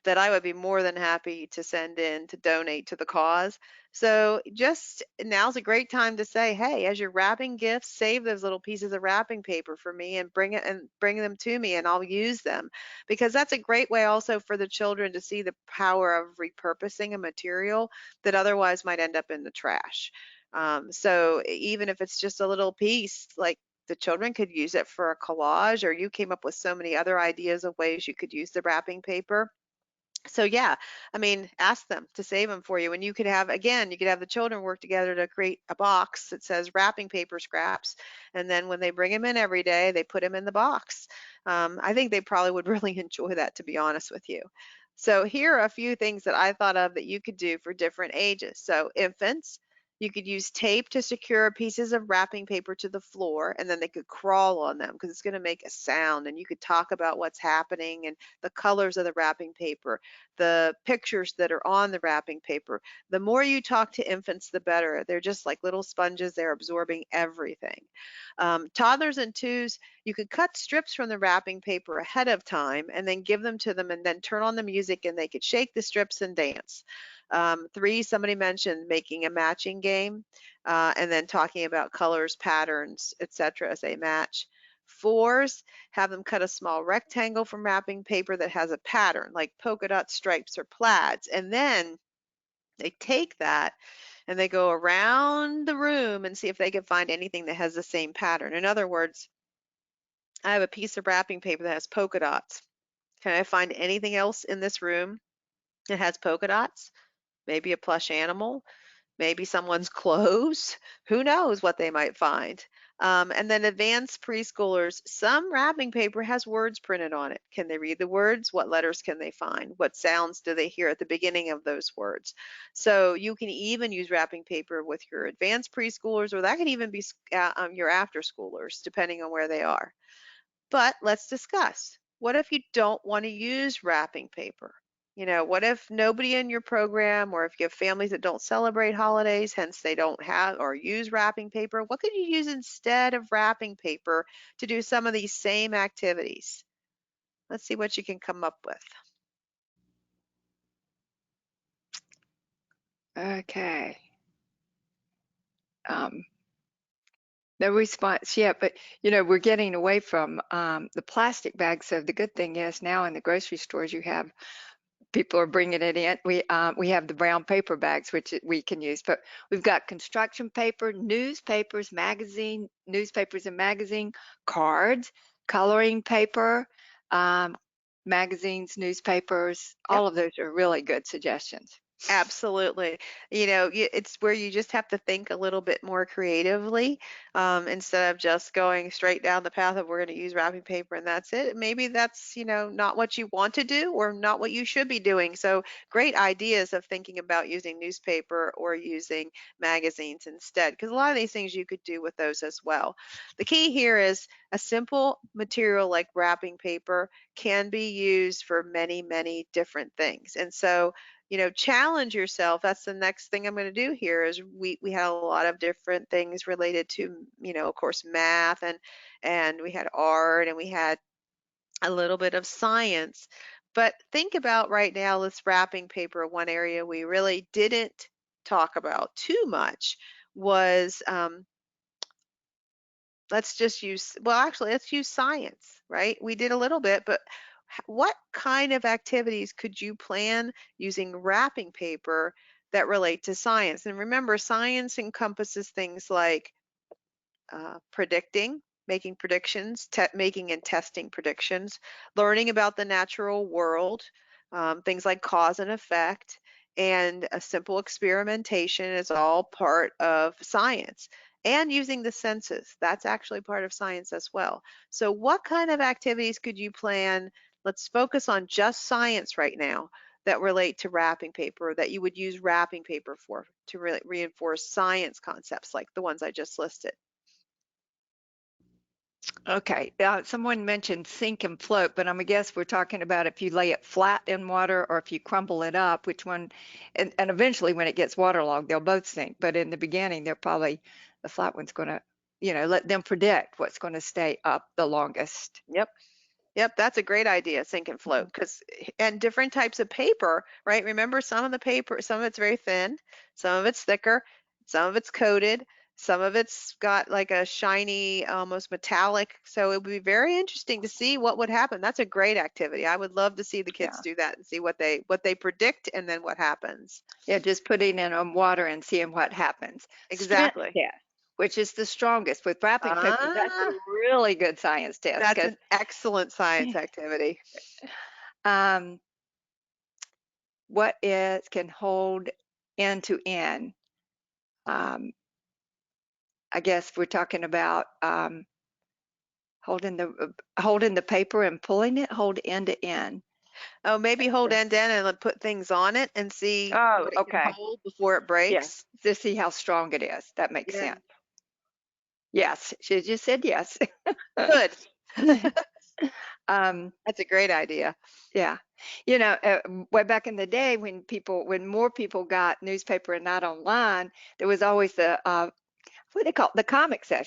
that I would be more than happy to send in to donate to the cause. So just now's a great time to say, hey, as you're wrapping gifts, save those little pieces of wrapping paper for me and bring them to me and I'll use them. Because that's a great way also for the children to see the power of repurposing a material that otherwise might end up in the trash. So even if it's just a little piece, like the children could use it for a collage, or you came up with so many other ideas of ways you could use the wrapping paper. So yeah, I mean, ask them to save them for you. And you could have, again, you could have the children work together to create a box that says wrapping paper scraps. And then when they bring them in every day, they put them in the box. I think they probably would really enjoy that, to be honest with you. So here are a few things that I thought of that you could do for different ages. So infants, you could use tape to secure pieces of wrapping paper to the floor, and then they could crawl on them because it's going to make a sound. And you could talk about what's happening and the colors of the wrapping paper, the pictures that are on the wrapping paper. The more you talk to infants, the better. They're just like little sponges, they're absorbing everything. Toddlers and twos, you could cut strips from the wrapping paper ahead of time and then give them to them and then turn on the music and they could shake the strips and dance. Three, somebody mentioned making a matching game and then talking about colors, patterns, etc. as they match. Fours, have them cut a small rectangle from wrapping paper that has a pattern like polka dot stripes or plaids. And then they take that and they go around the room and see if they can find anything that has the same pattern. In other words, I have a piece of wrapping paper that has polka dots. Can I find anything else in this room that has polka dots? Maybe a plush animal, maybe someone's clothes. Who knows what they might find? And then advanced preschoolers, some wrapping paper has words printed on it. Can they read the words? What letters can they find? What sounds do they hear at the beginning of those words? So you can even use wrapping paper with your advanced preschoolers, or that could even be your after schoolers, depending on where they are. But let's discuss. What if you don't want to use wrapping paper? What if nobody in your program, or if you have families that don't celebrate holidays, hence they don't have or use wrapping paper? What could you use instead of wrapping paper to do some of these same activities? Let's see what you can come up with. okay. Um, no response yet, but we're getting away from the plastic bags. So the good thing is now in the grocery stores, you have people are bringing it in. We have the brown paper bags, which we can use, but we've got construction paper, newspapers and magazine, cards, coloring paper, um, magazines, newspapers. Yep. All of those are really good suggestions. Absolutely. It's where you just have to think a little bit more creatively, instead of just going straight down the path of we're going to use wrapping paper and that's it. Maybe that's, not what you want to do or not what you should be doing. So great ideas of thinking about using newspaper or using magazines instead, because a lot of these things you could do with those as well. The key here is a simple material like wrapping paper can be used for many, many different things. And so challenge yourself. That's the next thing I'm going to do here is we had a lot of different things related to, of course, math and we had art and we had a little bit of science. But think about right now this wrapping paper. One area we really didn't talk about too much was let's just use, well, actually, let's use science, right? We did a little bit, but what kind of activities could you plan using wrapping paper that relate to science? And remember, science encompasses things like predicting, making predictions, making and testing predictions, learning about the natural world, things like cause and effect, and a simple experimentation is all part of science. And using the senses, that's actually part of science as well. So what kind of activities could you plan? Let's focus on just science right now that relate to wrapping paper, that you would use wrapping paper for to really reinforce science concepts like the ones I just listed. Okay, someone mentioned sink and float, but I'm gonna guess we're talking about if you lay it flat in water or if you crumble it up, which one, and eventually when it gets waterlogged, they'll both sink. But in the beginning, they're probably the flat one's going to, let them predict what's going to stay up the longest. Yep. Yep, that's a great idea, sink and float, and different types of paper, right? Remember, some of the paper, some of it's very thin, some of it's thicker, some of it's coated, some of it's got like a shiny, almost metallic. So it would be very interesting to see what would happen. That's a great activity. I would love to see the kids Yeah. do that and see what they predict and then what happens. Yeah, just putting it on water and seeing what happens. Strength Exactly. test, which is the strongest with wrapping paper. That's a Ah, really good science test that's because an excellent science activity. um, what is can hold end to end. Um, I guess we're talking about holding the paper and pulling it, hold end to end. Oh, maybe hold end in and put things on it and see Oh, what it can okay. hold before it Yeah, breaks. to see how strong it is. That makes Yeah. sense. Yes, she just said yes. Good. um, That's a great idea. yeah, way back in the day when more people got newspaper and not online, there was always the what they call it, the comic Yes.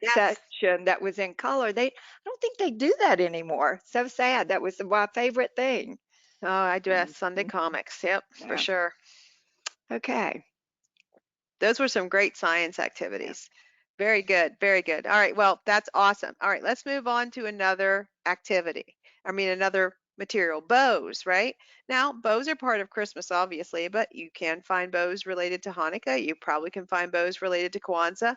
section that was in color. I don't think they do that anymore. So sad. That was my favorite thing. Oh, I do have Sunday Mhm. comics. Yep, for Yeah. sure. Okay. Those were some great science Yeah. activities. Very good. Very good. All right. Well, that's awesome. All right. Let's move on to another activity. I mean, another material, bows, right? Now, bows are part of Christmas, obviously, but you can find bows related to Hanukkah. You probably can find bows related to Kwanzaa.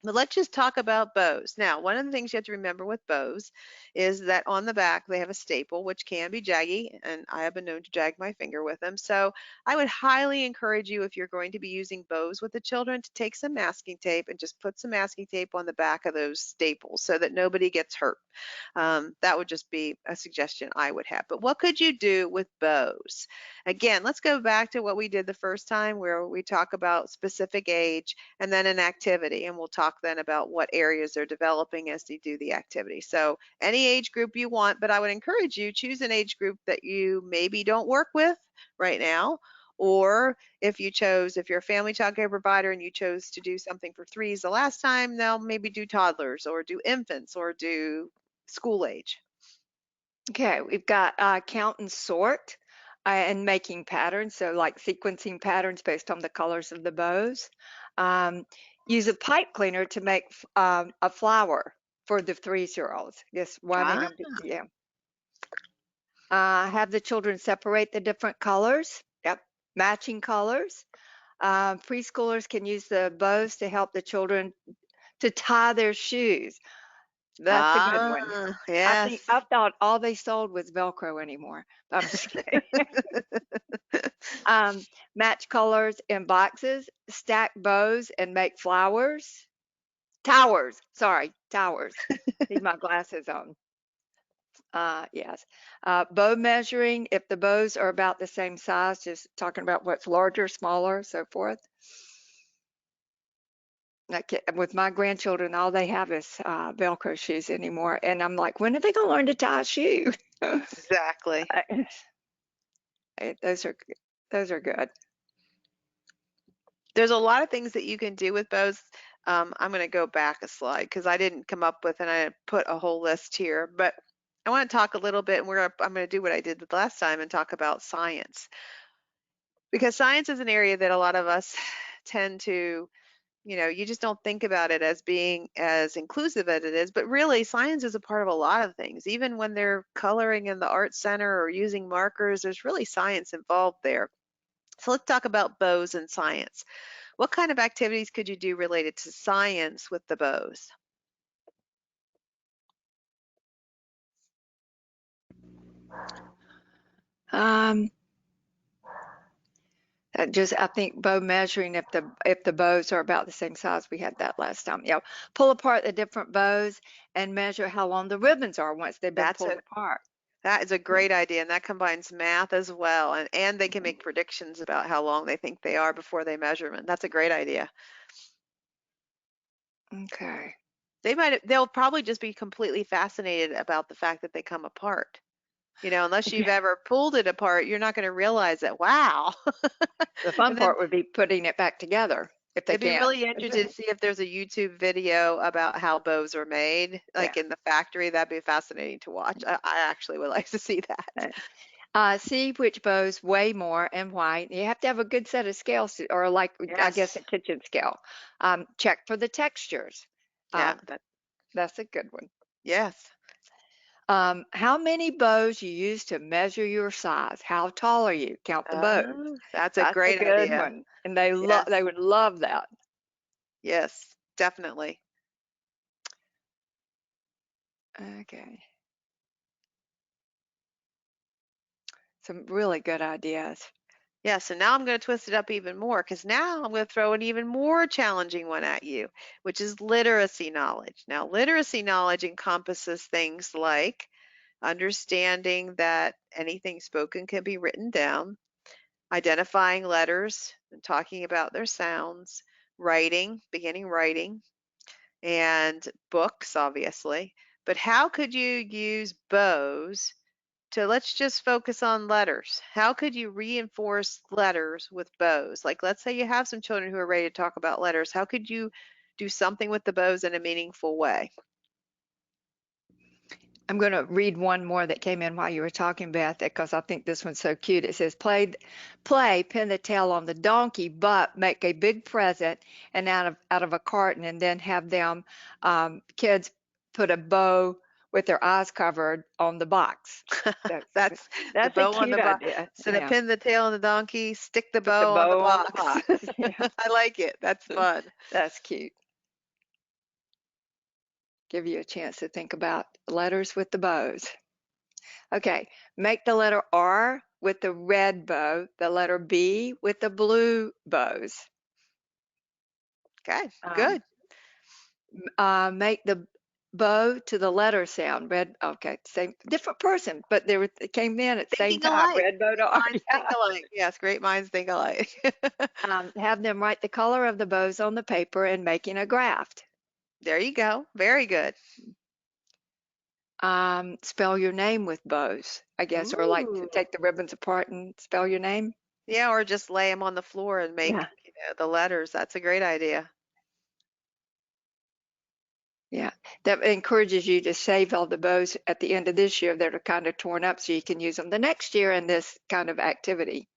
But let's just talk about bows. Now, one of the things you have to remember with bows is that on the back they have a staple, which can be jaggy, and I have been known to jag my finger with them. So I would highly encourage you, if you're going to be using bows with the children, to take some masking tape and just put some masking tape on the back of those staples so that nobody gets hurt. That would just be a suggestion I would have. But what could you do with bows? Again, let's go back to what we did the first time, where we talk about specific age and then an activity, and we'll talk then about what areas they're developing as they do the activity. So any age group you want, but I would encourage you, choose an age group that you maybe don't work with right now, or if you're a family child care provider and you chose to do something for threes the last time, they'll maybe do toddlers or do infants or do school age. Okay, we've got count and sort and making patterns, so like sequencing patterns based on the colors of the bows. Um, use a pipe cleaner to make a flower for the 3-year-olds. Just wanting Ah, them to, yeah. Have the children separate the different colors. Yep, matching colors. Preschoolers can use the bows to help the children to tie their shoes. That's a good one. Yes. I thought all they sold was Velcro anymore. I'm just kidding. Match colors in boxes, stack bows, and make flowers. Towers. Sorry, towers. Need my glasses on. Yes. Bow measuring. If the bows are about the same size, just talking about what's larger, smaller, so forth. Like with my grandchildren, all they have is Velcro shoes anymore, and I'm like, when are they gonna learn to tie a shoe? Exactly. Those are those are good. There's a lot of things that you can do with bows. I'm going to go back a slide because I didn't come up with and I put a whole list here, but I want to talk a little bit, and I'm going to do what I did the last time and talk about science, because science is an area that a lot of us tend to, you just don't think about it as being as inclusive as it is, but really science is a part of a lot of things. Even when they're coloring in the art center or using markers, there's really science involved there. So let's talk about bows and science. What kind of activities could you do related to science with the bows? Um, I think bow measuring if the bows are about the same size. We had that last time. Yeah, pull apart the different bows and measure how long the ribbons are once they've been That's pulled a apart. that is a Yeah. great idea, and that combines math as well, and they can make predictions about how long they think they are before they measure them. That's a great idea. Okay. They'll probably just be completely fascinated about the fact that they come apart. Unless you've Yeah. ever pulled it apart, you're not going to realize that, wow. The fun And then part would be putting it back together. if they It'd be can. really interesting to see if there's a YouTube video about how bows are made, Yeah. like in the factory. That'd be fascinating to watch. I actually would like to see that. See which bows weigh more and why. You have to have a good set of scales, or like I guess Yes. a kitchen scale. Check for the textures. Yeah. Um, that's a good one. Yes. How many bows you use to measure your size? How tall are you? Count the bows. That's a That's a great good idea. one, and they Yes. would love that. Yes. Definitely. Okay, some really good ideas. Yeah, so now I'm going to twist it up even more because now I'm going to throw an even more challenging one at you, which is literacy knowledge. Now, literacy knowledge encompasses things like understanding that anything spoken can be written down, identifying letters and talking about their sounds, writing, beginning writing, and books, obviously. But how could you use bows to let's just focus on letters? How could you reinforce letters with bows? Like, let's say you have some children who are ready to talk about letters. How could you do something with the bows in a meaningful way? I'm going to read one more that came in while you were talking, Beth, because I think this one's so cute. It says, play, pin the tail on the donkey, but make a big present and out of a carton, and then have them kids put a bow with their eyes covered on the box. That's That's the that's a bow on cute the box. idea. Instead of Yeah, pin the tail on the donkey, stick the put the bow on the bow on the box. box. Yeah, I like it. That's fun. that's cute. Give you a chance to think about letters with the bows. Okay, make the letter R with the red bow, the letter B with the blue bows. Okay, Um, good. make the bow to the letter sound. Red, okay, same, different person, but it came in at the same Thinking time. alike. Red bow to Great R. minds think Yeah. alike. Yes, great minds think alike. Have them write the color of the bows on the paper and making a graft. There you go. Very good. Spell your name with bows, I guess, or like to Ooh. take the ribbons apart and spell your name. Yeah, or just lay them on the floor and make, Yeah. the letters. That's a great idea. Yeah, that encourages you to save all the bows at the end of this year that are kind of torn up so you can use them the next year in this kind of activity.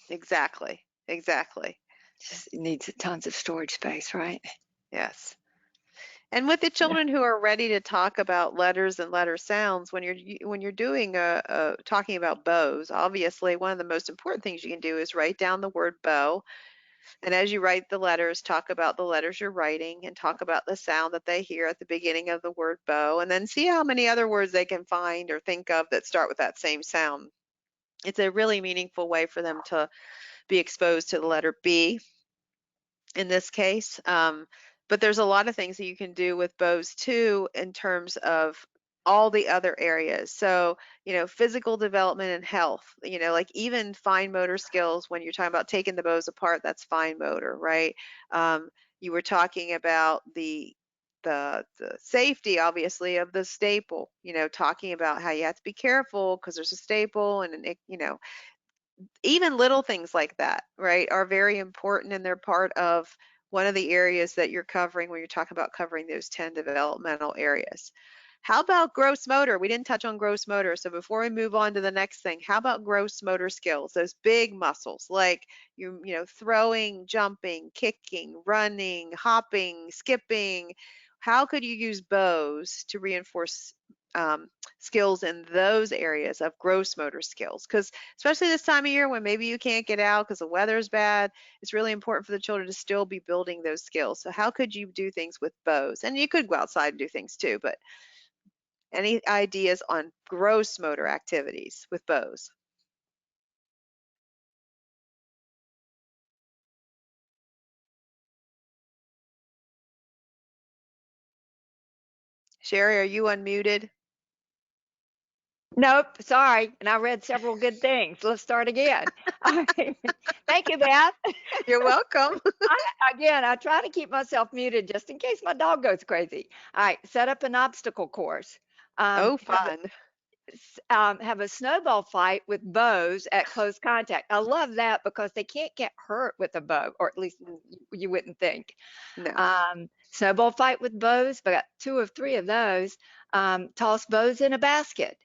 Exactly. Exactly. Just needs tons of storage space, right? Yes. And with the Yeah. children who are ready to talk about letters and letter sounds, when you're doing talking about bows, obviously one of the most important things you can do is write down the word bow. And as you write the letters, talk about the letters you're writing and talk about the sound that they hear at the beginning of the word bow, and then see how many other words they can find or think of that start with that same sound. It's a really meaningful way for them to be exposed to the letter B in this case. But there's a lot of things that you can do with bows too in terms of all the other areas. So, physical development and health, like even fine motor skills when you're talking about taking the bows apart, that's fine motor, right? Um, you were talking about the safety obviously of the staple, talking about how you have to be careful because there's a staple and even little things like that, right, are very important and they're part of one of the areas that you're covering when you're talking about covering those 10 developmental areas. How about gross motor? We didn't touch on gross motor. So before we move on to the next thing, how about gross motor skills? Those big muscles like throwing, jumping, kicking, running, hopping, skipping. How could you use bows to reinforce um, skills in those areas of gross motor skills? Because especially this time of year when maybe you can't get out because the weather's bad, it's really important for the children to still be building those skills. So how could you do things with bows? And you could go outside and do things too, but any ideas on gross motor activities with bows? Sherry, are you unmuted? Nope, sorry. And I read several good things. Let's start again. Thank you, Beth. You're welcome. I try to keep myself muted just in case my dog goes crazy. All right, set up an obstacle course. Oh, Have fun. have a snowball fight with bows at close contact. I love that because they can't get hurt with a bow, or at least Mm, you wouldn't think. no. Snowball fight with bows, but I got 2 or 3 of those. Toss bows in a basket,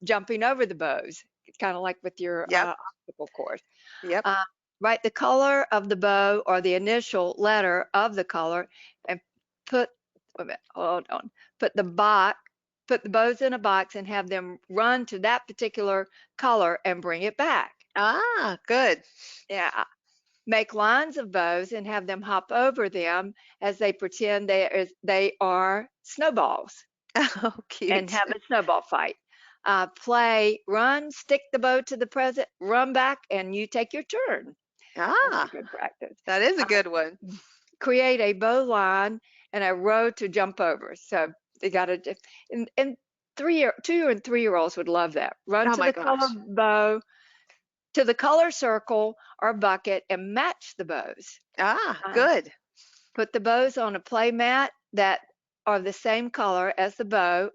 jumping over the bows, kind of like with your Yep. obstacle course. Yep. Uh, write the color of the bow or the initial letter of the color and put, wait a minute, hold on, put the box, put the bows in a box and have them run to that particular color and bring it back. Ah, good. Yeah. Make lines of bows and have them hop over them as they pretend they are snowballs Oh, and cute. have a snowball fight. Play run, stick the bow to the present, run back, and you take your turn. That's a Ah, good practice. that is a Uh, good one. Create a bow line and a row to jump over. So they got to, and 2 and 3-year-olds would love that. Run Oh to my the color gosh. bow, to the color circle or bucket and match the bows. Ah, Uh, good. Put the bows on a play mat that are the same color as the bow,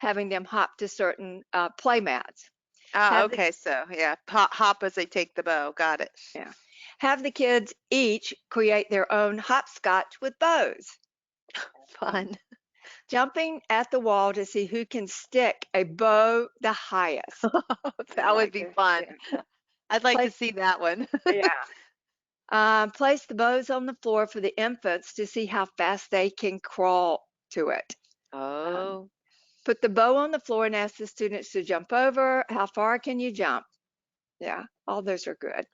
having them hop to certain play mats. Ah, Have the okay. So yeah, hop as they take the bow. Got it. yeah, have the kids each create their own hopscotch with bows. Fun. Fun. Jumping at the wall to see who can stick a bow the highest. I That would like be this. fun. Yeah. I'd like to Place, see that one. yeah. Place the bows on the floor for the infants to see how fast they can crawl to it. Um, Oh, Put the bow on the floor and ask the students to jump over. How far can you jump? Yeah, all those are good.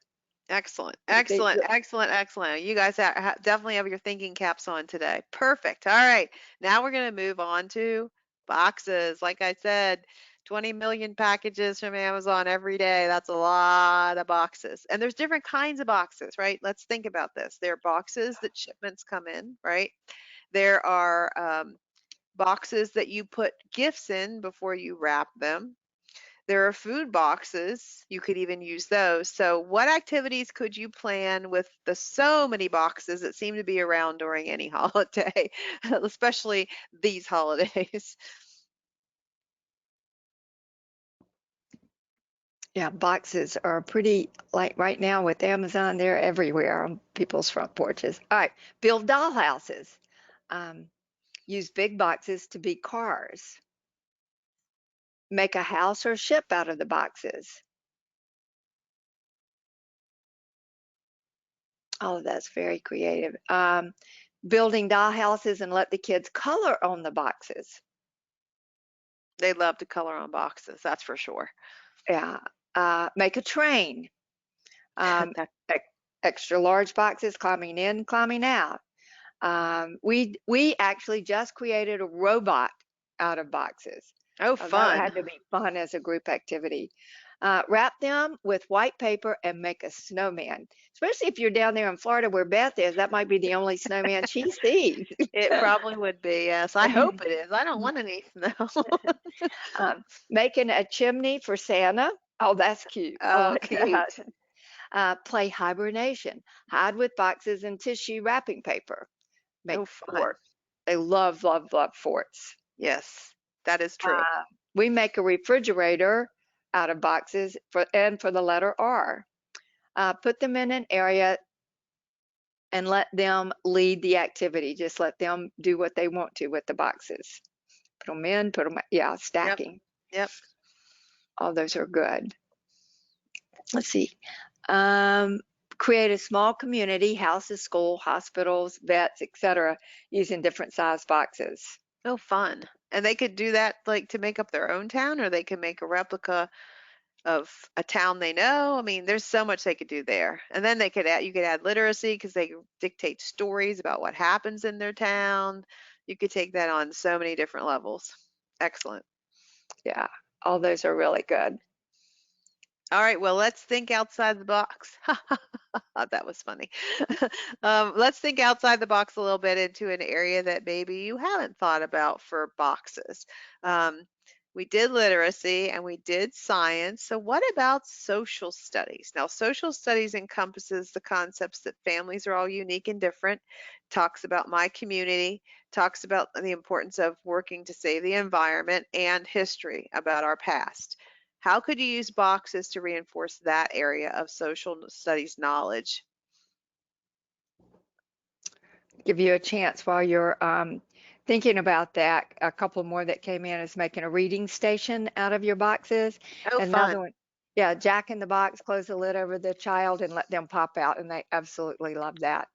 excellent. They, Excellent. Excellent. Excellent. You guys definitely have your thinking caps on today. Perfect. All right. Now we're going to move on to boxes. Like I said, 20 million packages from Amazon every day. That's a lot of boxes. And there's different kinds of boxes, right? Let's think about this. There are boxes that shipments come in, right? There are boxes that you put gifts in before you wrap them. There are food boxes. You could even use those. So, what activities could you plan with the so many boxes that seem to be around during any holiday, especially these holidays? yeah, boxes are pretty, like right now with Amazon, they're everywhere on people's front porches. All right, build doll houses. Um, Use big boxes to be cars. Make a house or ship out of the boxes. All of that's very creative. Building doll houses and let the kids color on the boxes. They love to color on boxes, that's for sure. Yeah. Make a train. Um, That, Extra large boxes climbing in, climbing out. We actually just created a robot out of boxes. oh, That fun. had to be fun as a group activity. Wrap them with white paper and make a snowman. Especially if you're down there in Florida where Beth is, that might be the only snowman she sees. It probably would be, yes. I hope it is. I don't want any snow. Making a chimney for Santa. Oh, that's cute. I Oh, like that. cute. Play hibernation. Hide with boxes and tissue wrapping paper. Make Oh, fun. forts. They love, love, love forts. Yes, that is true. Uh, we make a refrigerator out of boxes for the letter R. Put them in an area and let them lead the activity. Just let them do what they want to with the boxes. Put them in, put them, yeah, Yep, stacking. yep. All those are good. Let's see. Um, Create a small community, houses, school, hospitals, vets, etc., using different size boxes. Oh, fun. And they could do that like to make up their own town, or they could make a replica of a town they know. I mean, there's so much they could do there. And then they could add, you could add literacy because they dictate stories about what happens in their town. You could take that on so many different levels. Excellent. Yeah, all those are really good. All right, well, let's think outside the box. That was funny. Let's think outside the box a little bit into an area that maybe you haven't thought about for boxes. Um, we did literacy, and we did science. So what about social studies? Now, social studies encompasses the concepts that families are all unique and different, talks about my community, talks about the importance of working to save the environment, and history about our past. How could you use boxes to reinforce that area of social studies knowledge? Give you a chance while you're thinking about that. A couple more that came in is making a reading station out of your boxes. Oh, Another fun. one, yeah, Jack in the Box, close the lid over the child and let them pop out, and they absolutely love that.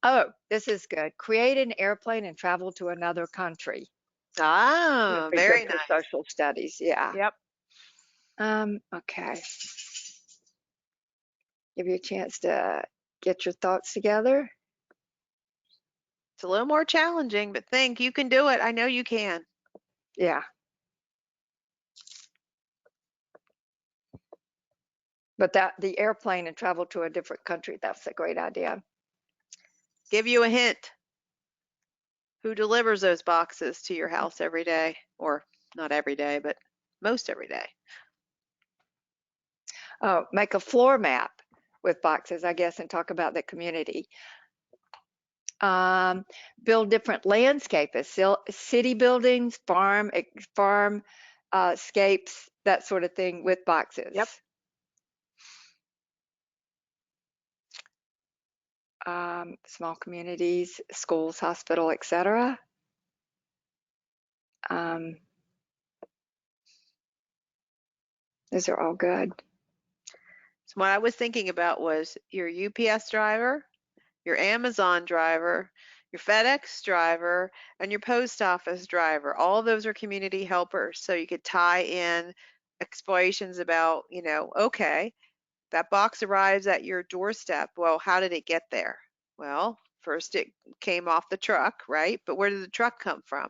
Oh, this is good. Create an airplane and travel to another country. Would Ah, be good very for nice. social studies. Yeah. Yep. Okay. Give you a chance to get your thoughts together. It's a little more challenging, but think you can do it. I know you can. Yeah. But that the airplane and travel to a different country, that's a great idea. Give you a hint. Who delivers those boxes to your house every day? Or not every day, but most every day. Oh, make a floor map with boxes, I guess, and talk about the community. Um, Build different landscapes, city buildings, farm scapes, that sort of thing with boxes. Yep. Small communities, schools, hospital, etc. Um, those are all good. So what I was thinking about was your UPS driver, your Amazon driver, your FedEx driver, and your post office driver. All of those are community helpers. So you could tie in explorations about, okay, that box arrives at your doorstep. Well, how did it get there? Well, first it came off the truck, right? But where did the truck come from?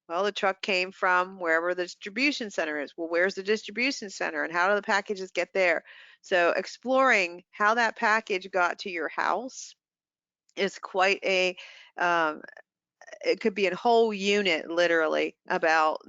Well, the truck came from wherever the distribution center is. Well, where's the distribution center and how do the packages get there? So exploring how that package got to your house is quite a um, it could be a whole unit literally about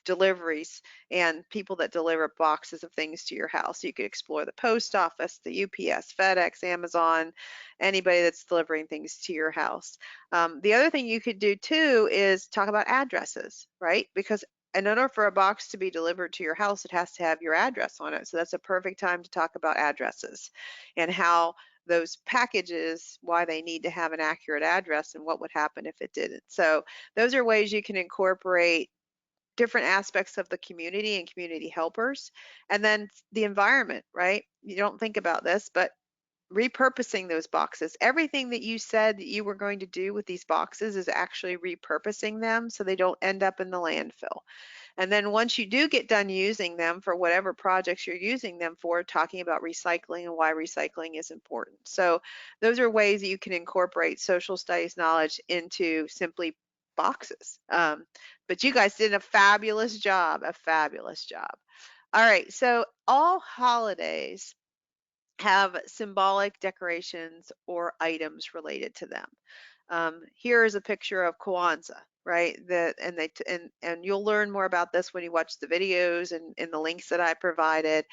deliveries and people that deliver boxes of things to your house. You could explore the post office, the UPS, FedEx, Amazon, anybody that's delivering things to your house. The other thing you could do too is talk about addresses, right? Because in order for a box to be delivered to your house, it has to have your address on it. So that's a perfect time to talk about addresses and how those packages, why they need to have an accurate address and what would happen if it didn't. So those are ways you can incorporate different aspects of the community and community helpers. And then the environment, right? You don't think about this, but repurposing those boxes. Everything that you said that you were going to do with these boxes is actually repurposing them so they don't end up in the landfill. And then once you do get done using them for whatever projects you're using them for, talking about recycling and why recycling is important. So those are ways that you can incorporate social studies knowledge into simply boxes. But you guys did a fabulous job, a fabulous job. All right, so all holidays have symbolic decorations or items related to them. Here is a picture of Kwanzaa, right? And you'll learn more about this when you watch the videos and in the links that I provided.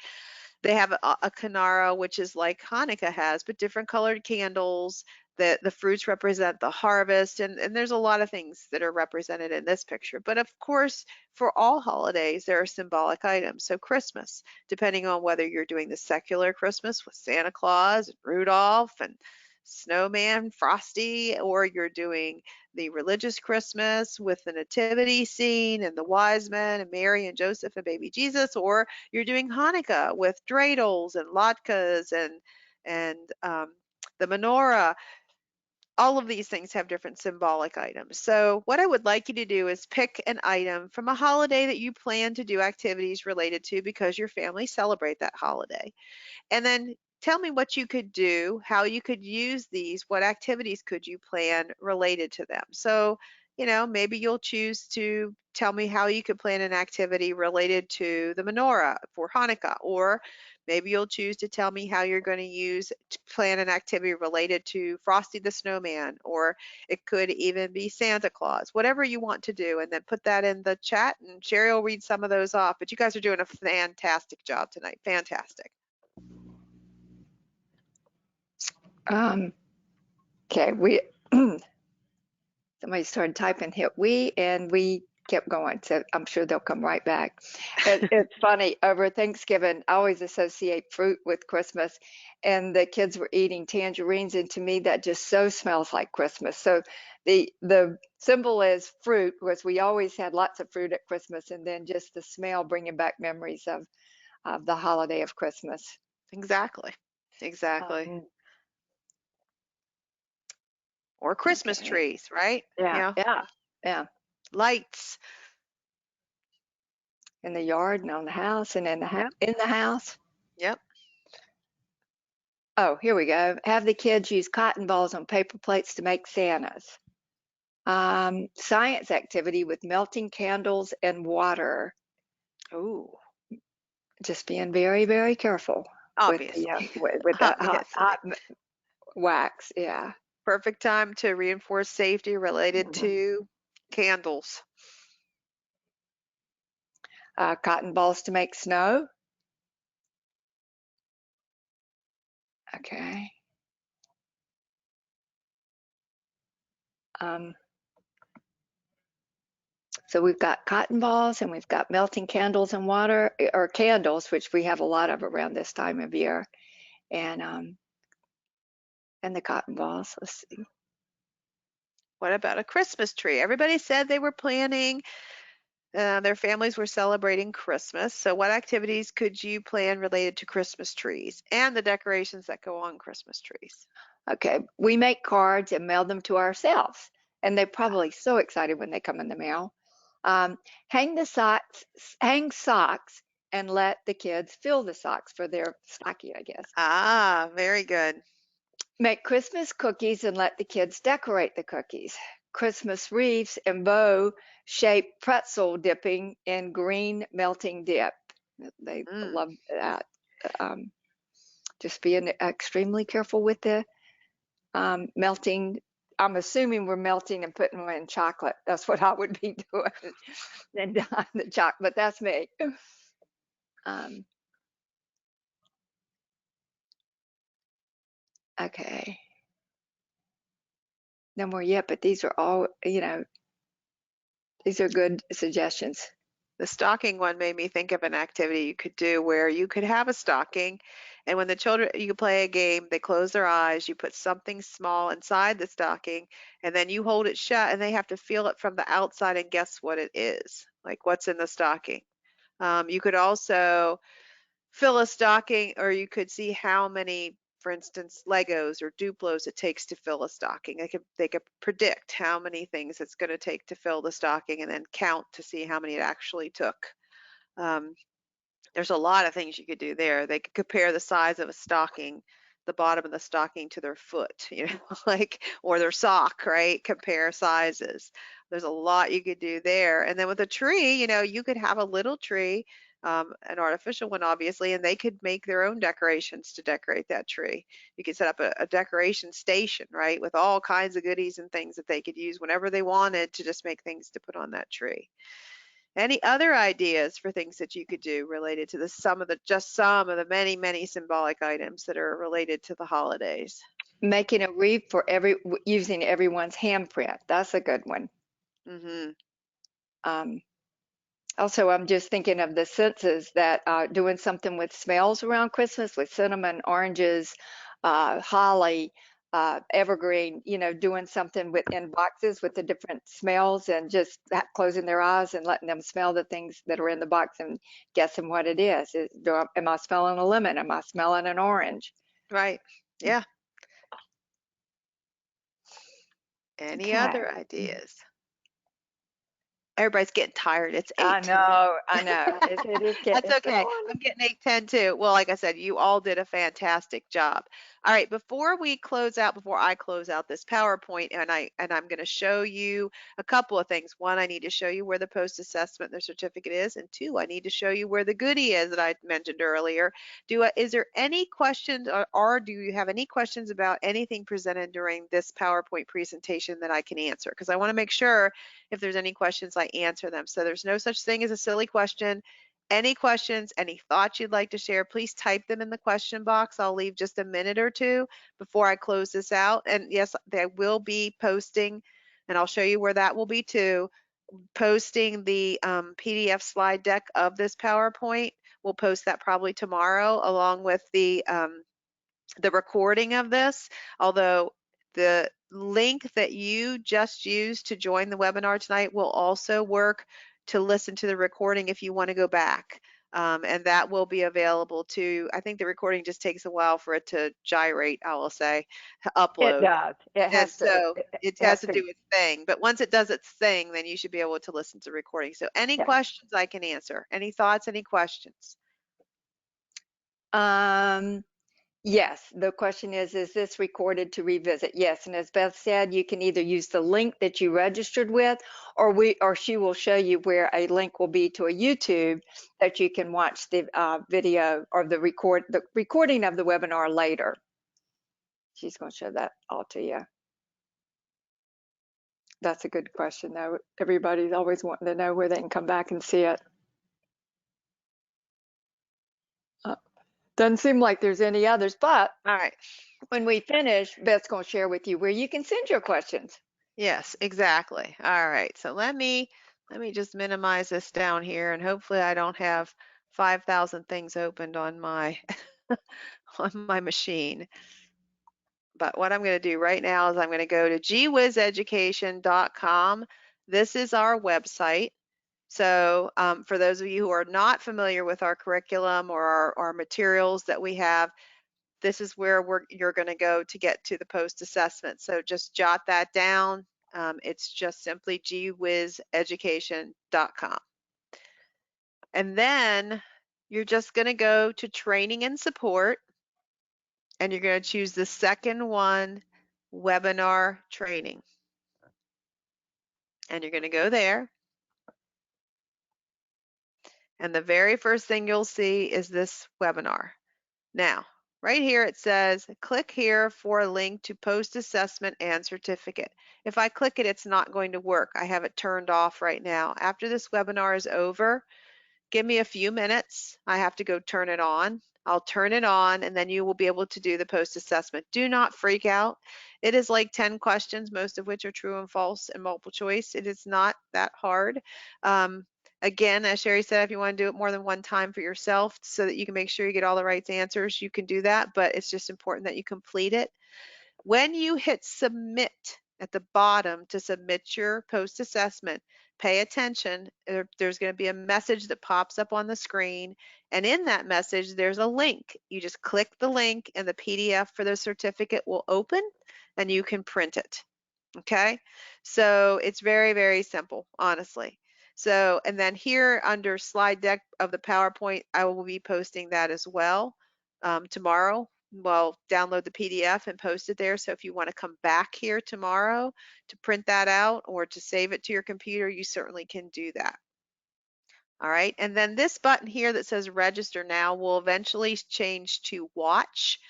They have a Kinara, which is like Hanukkah has, but different colored candles. The fruits represent the harvest, and there's a lot of things that are represented in this picture. But of course, for all holidays, there are symbolic items. So Christmas, depending on whether you're doing the secular Christmas with Santa Claus and Rudolph and Snowman, Frosty, or you're doing the religious Christmas with the nativity scene and the wise men and Mary and Joseph and baby Jesus, or you're doing Hanukkah with dreidels and latkes and the menorah. All of these things have different symbolic items. So what I would like you to do is pick an item from a holiday that you plan to do activities related to because your family celebrate that holiday. And then tell me what you could do, how you could use these, what activities could you plan related to them. So, maybe you'll choose to tell me how you could plan an activity related to the menorah for Hanukkah, or Maybe you'll choose to tell me how you're going to plan an activity related to Frosty the Snowman, or it could even be Santa Claus, whatever you want to do, and then put that in the chat and Sherry will read some of those off. But you guys are doing a fantastic job tonight. Fantastic. Okay, somebody started typing hit we, and we kept going, so I'm sure they'll come right back. It's funny, over Thanksgiving, I always associate fruit with Christmas, and the kids were eating tangerines, and to me that just so smells like Christmas. So the symbol is fruit, because we always had lots of fruit at Christmas, and then just the smell bringing back memories of the holiday of Christmas. Exactly. Exactly. Um, Or Christmas okay. trees, right? Yeah, yeah. Lights. In the yard and on the house and in the house. Yep. Oh, here we go. Have the kids use cotton balls on paper plates to make Santas. Science activity with melting candles and water. Ooh, Just being very, very careful with the obviously. with the Obviously. wax. Yeah. Perfect time to reinforce safety related Mhm. to candles. Cotton balls to make snow. Okay. Um, so we've got cotton balls and we've got melting candles and water, or candles, which we have a lot of around this time of year, and the cotton balls. Let's see. What about a Christmas tree? Everybody said they were planning, their families were celebrating Christmas. So what activities could you plan related to Christmas trees and the decorations that go on Christmas trees? Okay, we make cards and mail them to ourselves, and they're probably so excited when they come in the mail. Um, hang socks, and let the kids fill the socks for their stocking, I guess. Ah, very good. Make Christmas cookies and let the kids decorate the cookies. Christmas wreaths and bow-shaped pretzel dipping in green melting dip. They Mm. love that. Um, just being extremely careful with the melting. I'm assuming we're melting and putting them in chocolate. That's what I would be doing. And the chocolate, but that's me. Um, okay. No more yet, but these are all, these are good suggestions. The stocking one made me think of an activity you could do where you could have a stocking, and when the children, you could play a game, they close their eyes, you put something small inside the stocking, and then you hold it shut, and they have to feel it from the outside and guess what it is, like what's in the stocking. You could also fill a stocking, or you could see how many, for instance, Legos or Duplos it takes to fill a stocking. They could predict how many things it's going to take to fill the stocking and then count to see how many it actually took. Um, there's a lot of things you could do there. They could compare the size of a stocking, the bottom of the stocking to their foot, like, or their sock, right? Compare sizes. There's a lot you could do there. And then with a tree, you could have a little tree, an artificial one, obviously, and they could make their own decorations to decorate that tree. You could set up a decoration station, right, with all kinds of goodies and things that they could use whenever they wanted to just make things to put on that tree. Any other ideas for things that you could do related to some of the many, many symbolic items that are related to the holidays? Making a wreath for using everyone's handprint. That's a good one. Hmm. Um, Also, I'm just thinking of the senses that doing something with smells around Christmas, with cinnamon, oranges, holly, evergreen, doing something in boxes with the different smells, and just closing their eyes and letting them smell the things that are in the box and guessing what it is. Am I smelling a lemon? Am I smelling an orange? Right. Yeah. Any Okay. other ideas? Everybody's getting tired. It's I 8. know, I know. It is That's getting, it's the okay. morning. I'm getting 8:10 too. Well, like I said, you all did a fantastic job. All right, before I close out this PowerPoint, and I'm going to show you a couple of things. One, I need to show you where the post-assessment, the certificate is, and two, I need to show you where the goodie is that I mentioned earlier. Is there any questions, or do you have any questions about anything presented during this PowerPoint presentation that I can answer? Because I want to make sure if there's any questions, I answer them. So there's no such thing as a silly question. Any questions, any thoughts you'd like to share, please type them in the question box. I'll leave just a minute or two before I close this out. And yes, they will be posting, and I'll show you where that will be too, posting the PDF slide deck of this PowerPoint. We'll post that probably tomorrow along with the recording of this, although the link that you just used to join the webinar tonight will also work to listen to the recording if you want to go back. And that will be available too. I think the recording just takes a while for it to gyrate, I will say, It upload. does. It And has to, so it it has has to to, do its thing. But once it does its thing, then you should be able to listen to the recording. So any yeah. questions I can answer? Any thoughts, any questions? Yes, the question is this recorded to revisit? Yes, and as Beth said, you can either use the link that you registered with, or she will show you where a link will be to a YouTube that you can watch the video or the recording of the webinar later. She's going to show that all to you. That's a good question, though. Everybody's always wanting to know where they can come back and see it. Doesn't seem like there's any others, but All right. when we finish, Beth's going to share with you where you can send your questions. Yes, exactly. All right. So let me just minimize this down here, and hopefully I don't have 5,000 things opened on my on my machine. But what I'm going to do right now is I'm going to go to gwizeducation.com. This is our website. So for those of you who are not familiar with our curriculum or our materials that we have, this is where you're going to go to get to the post assessment. So just jot that down. It's just simply gwizeducation.com. And then you're just going to go to training and support, and you're going to choose the second one, webinar training. And you're going to go there. And the very first thing you'll see is this webinar. Now, right here it says, click here for a link to post assessment and certificate. If I click it, it's not going to work. I have it turned off right now. After this webinar is over, give me a few minutes. I have to go turn it on. I'll turn it on, and then you will be able to do the post assessment. Do not freak out. It is like 10 questions, most of which are true and false and multiple choice. It is not that hard. Again, as Sherry said, if you want to do it more than one time for yourself so that you can make sure you get all the right answers, you can do that, but it's just important that you complete it. When you hit submit at the bottom to submit your post assessment, pay attention. There's going to be a message that pops up on the screen, and in that message there's a link. You just click the link and the PDF for the certificate will open and you can print it. Okay, so it's very, very simple, honestly. So, and then here under slide deck of the PowerPoint, I will be posting that as well tomorrow. Well, download the PDF and post it there. So if you want to come back here tomorrow to print that out or to save it to your computer, you certainly can do that. All right, and then this button here that says register now will eventually change to watch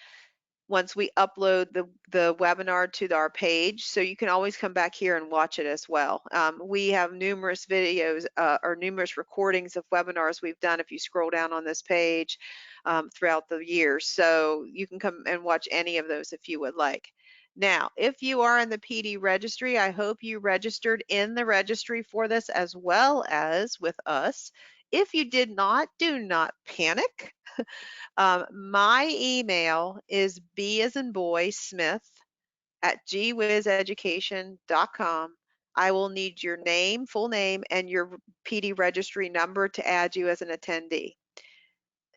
once we upload the webinar to our page. So you can always come back here and watch it as well. We have numerous videos or numerous recordings of webinars we've done if you scroll down on this page throughout the years. So you can come and watch any of those if you would like. Now, if you are in the PD registry, I hope you registered in the registry for this as well as with us. If you did not, do not panic. My email is B as in boy Smith at gwizeducation.com. I will need your name, full name, and your PD registry number to add you as an attendee.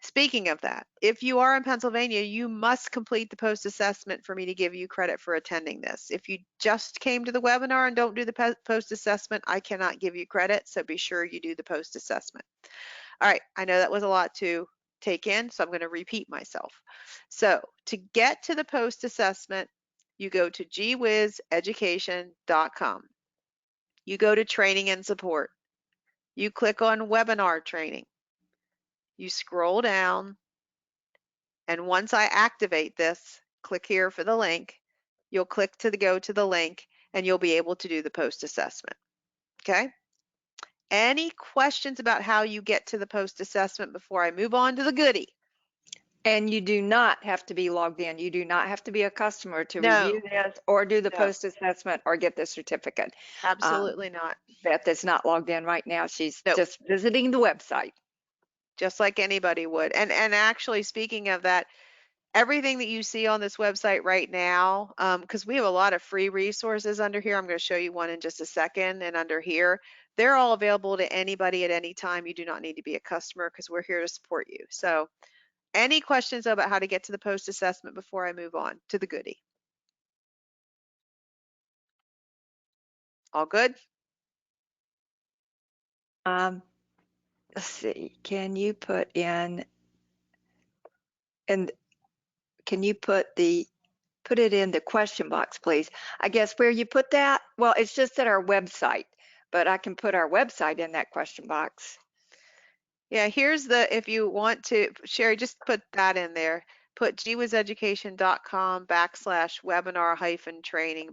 Speaking of that, if you are in Pennsylvania, you must complete the post assessment for me to give you credit for attending this. If you just came to the webinar and don't do the post assessment, I cannot give you credit, so be sure you do the post assessment. All right, I know that was a lot to take in, so I'm going to repeat myself. So to get to the post assessment, you go to gwizeducation.com. You go to training and support. You click on webinar training. You scroll down, and once I activate this, click here for the link. You'll click to go to the link, and you'll be able to do the post assessment. Okay? Any questions about how you get to the post assessment before I move on to the goodie? And you do not have to be logged in. You do not have to be a customer to review No, this or do the no, post assessment or get the certificate. absolutely not. Beth is not logged in right now. She's No, just visiting the website. just like anybody would. And actually, speaking of that, everything that you see on this website right now, because we have a lot of free resources under here. I'm going to show you one in just a second. And under here, they're all available to anybody at any time. You do not need to be a customer because we're here to support you. So any questions about how to get to the post assessment before I move on to the goodie? All good? Let's see. Can you put in and can you put it in the question box, please? I guess where you put that, well, it's just at our website, but I can put our website in that question box. Yeah, here's if you want to, Sherry, just put that in there. Put gwizeducation.com/webinar-training/.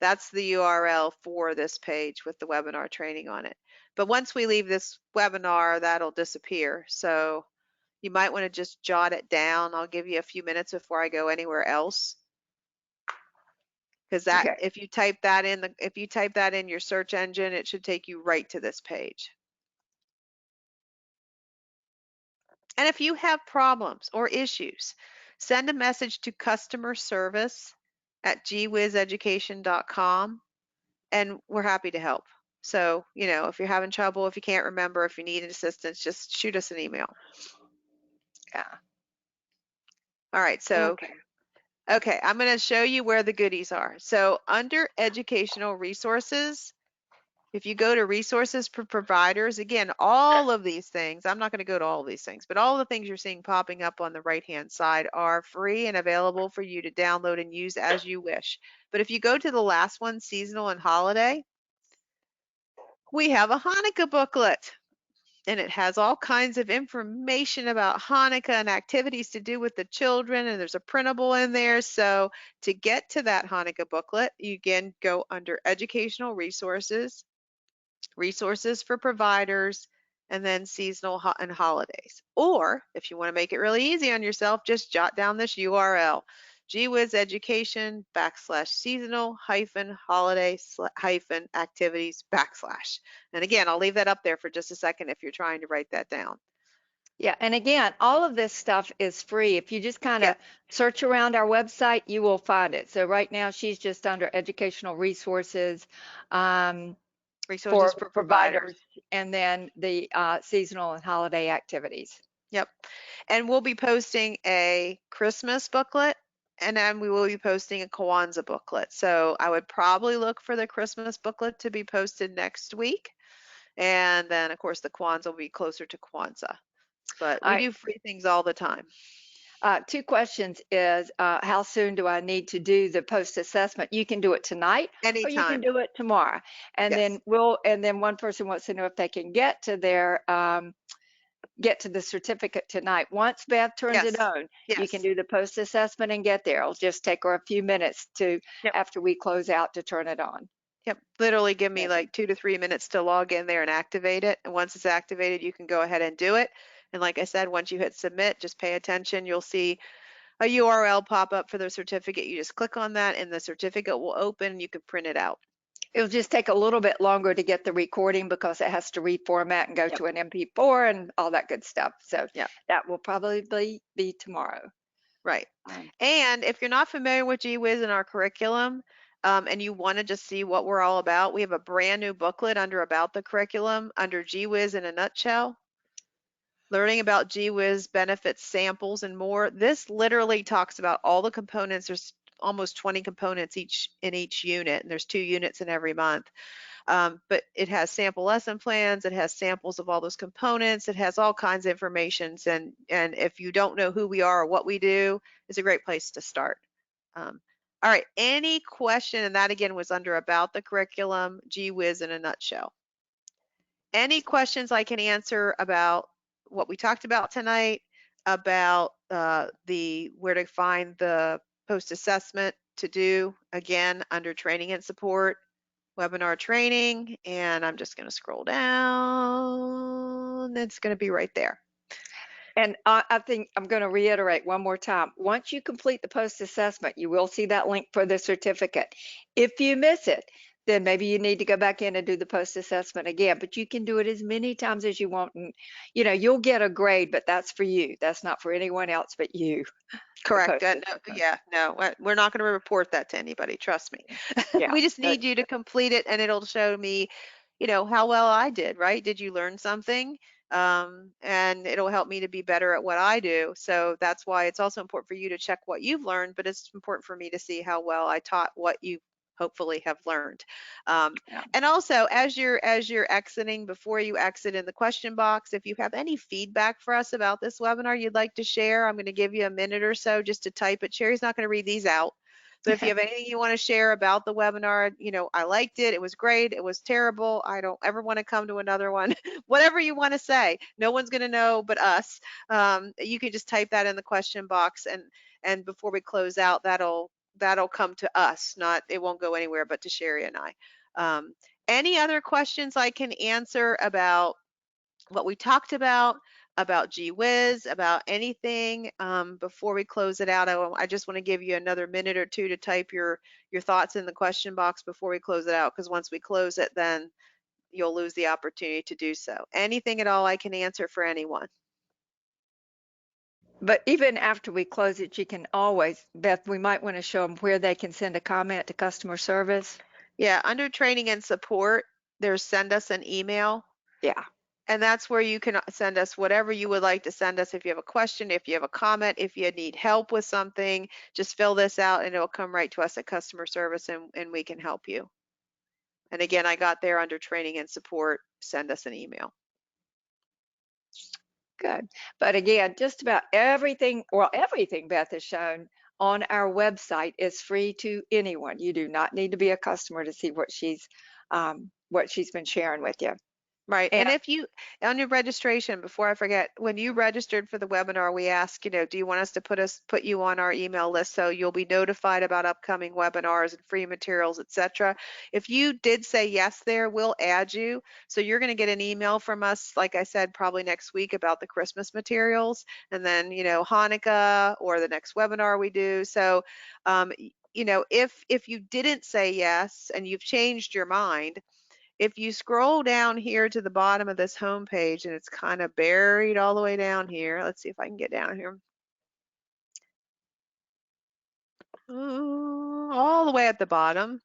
That's the URL for this page with the webinar training on it. But once we leave this webinar, that'll disappear. So you might want to just jot it down. I'll give you a few minutes before I go anywhere else. Because Okay. if you type that in your search engine, it should take you right to this page. And if you have problems or issues, send a message to customer service at gwizeducation.com, and we're happy to help. So, if you're having trouble, if you can't remember, if you need assistance, just shoot us an email. Yeah. All right, so, okay, I'm going to show you where the goodies are. So under educational resources, if you go to resources for providers, again, all of these things, I'm not going to go to all of these things, but all the things you're seeing popping up on the right-hand side are free and available for you to download and use as you wish. But if you go to the last one, seasonal and holiday, we have a Hanukkah booklet. And it has all kinds of information about Hanukkah and activities to do with the children, and there's a printable in there. So to get to that Hanukkah booklet, you again go under educational resources, resources for providers, and then seasonal and holidays. Or if you want to make it really easy on yourself, just jot down this URL, gwizeducation /seasonal-holiday-activities/. And again, I'll leave that up there for just a second if you're trying to write that down. Yeah, and again, all of this stuff is free. If you just kind of Yep. search around our website, you will find it. So right now, she's just under educational resources Resources for for providers, and then the seasonal and holiday activities. Yep. And we'll be posting a Christmas booklet, and then we will be posting a Kwanzaa booklet. So I would probably look for the Christmas booklet to be posted next week. And then, of course, the Kwanzaa will be closer to Kwanzaa. But we do free things all the time. Two questions is, how soon do I need to do the post assessment? You can do it tonight, or you can Anytime. do it tomorrow. And Yes. then one person wants to know if they can get to the certificate tonight. Once Beth turns it Yes. on, you can Yes. do the post assessment and get there. It'll just take her a few minutes Yep. after we close out to turn it on. Yep. Literally give me Yep. like 2 to 3 minutes to log in there and activate it. And once it's activated, you can go ahead and do it. And like I said, once you hit submit, just pay attention. You'll see a URL pop up for the certificate. You just click on that and the certificate will open and you can print it out. It'll just take a little bit longer to get the recording because it has to reformat and go Yep. to an MP4 and all that good stuff. So Yep. that will probably be tomorrow. Right. And if you're not familiar with GWiz and our curriculum, and you want to just see what we're all about, we have a brand new booklet under About the Curriculum under GWiz in a Nutshell. Learning about GWiz, benefits, samples, and more. This literally talks about all the components. There's almost 20 components in each unit, and there's 2 units in every month. But it has sample lesson plans, it has samples of all those components, it has all kinds of information. And if you don't know who we are or what we do, it's a great place to start. All right, any question? And that again was under about the curriculum, Gee Whiz in a nutshell. Any questions I can answer about what we talked about tonight, about where to find the post-assessment to do, again, under training and support, webinar training, and I'm just going to scroll down. It's going to be right there. And I think I'm going to reiterate one more time. Once you complete the post-assessment, you will see that link for the certificate. If you miss it, then maybe you need to go back in and do the post-assessment again, but you can do it as many times as you want. And, you know, you'll get a grade, but that's for you. That's not for anyone else but you. Correct. No, Post-assessment. yeah, no, we're not going to report that to anybody. Trust me. Yeah. We just need you to complete it, and it'll show me, you know, how well I did, right? Did you learn something? And it'll help me to be better at what I do. So that's why it's also important for you to check what you've learned, but it's important for me to see how well I taught what you hopefully have learned. Yeah. And also, as you're exiting, before you exit, in the question box, if you have any feedback for us about this webinar you'd like to share, I'm going to give you a minute or so just to type it. Sherry's not going to read these out. But if you have anything you want to share about the webinar, you know, I liked it, it was great, it was terrible, I don't ever want to come to another one, whatever you want to say, no one's going to know but us. You can just type that in the question box, and before we close out, that'll come to us, not, it won't go anywhere but to Sherry and I. Any other questions I can answer about what we talked about Gee Whiz, about anything before we close it out? I just want to give you another minute or two to type your thoughts in the question box before we close it out, because once we close it, then you'll lose the opportunity to do so. Anything at all I can answer for anyone? But even after we close it, you can always, Beth, we might want to show them where they can send a comment to customer service. Yeah, under training and support, there's send us an email. Yeah. And that's where you can send us whatever you would like to send us. If you have a question, if you have a comment, if you need help with something, just fill this out and it'll come right to us at customer service, and we can help you. And again, I got there under training and support, send us an email. Good. But again, just about everything, well, everything Beth has shown on our website is free to anyone. You do not need to be a customer to see what she's been sharing with you. Right. And And if you, on your registration, before I forget, when you registered for the webinar, we ask, you know, do you want us to put you on our email list so you'll be notified about upcoming webinars and free materials, etc. If you did say yes there, we'll add you. So you're going to get an email from us, like I said, probably next week about the Christmas materials, and then, you know, Hanukkah or the next webinar we do. So, you know, if you didn't say yes and you've changed your mind, if you scroll down here to the bottom of this home page, and it's kind of buried all the way down here. Let's see if I can get down here. All the way at the bottom.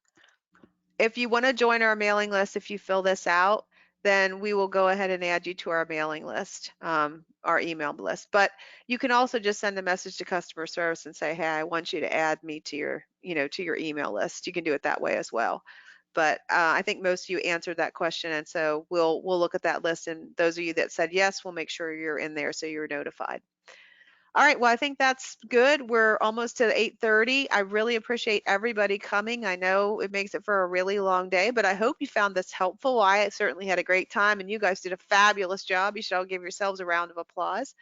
If you want to join our mailing list, if you fill this out, then we will go ahead and add you to our mailing list, our email list. But you can also just send a message to customer service and say, hey, I want you to add me to your, you know, to your email list. You can do it that way as well. But I think most of you answered that question, and so we'll look at that list, and those of you that said yes, we'll make sure you're in there so you're notified. All right, well, I think that's good. We're almost to 8:30. I really appreciate everybody coming. I know it makes it for a really long day, but I hope you found this helpful. I certainly had a great time, and you guys did a fabulous job. You should all give yourselves a round of applause.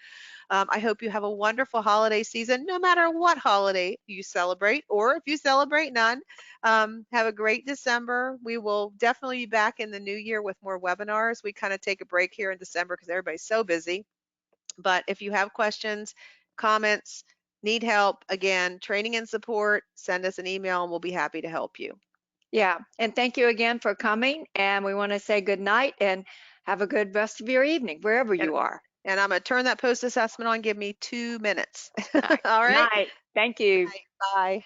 I hope you have a wonderful holiday season, no matter what holiday you celebrate, or if you celebrate none. Have a great December. We will definitely be back in the new year with more webinars. We kind of take a break here in December because everybody's so busy. But if you have questions, comments, need help, again, training and support, send us an email and we'll be happy to help you. yeah, and thank you again for coming. And we want to say good night and have a good rest of your evening, wherever And, you are. and I'm going to turn that post assessment on. Give me 2 minutes. All right. All Good right. night. Thank you. Bye.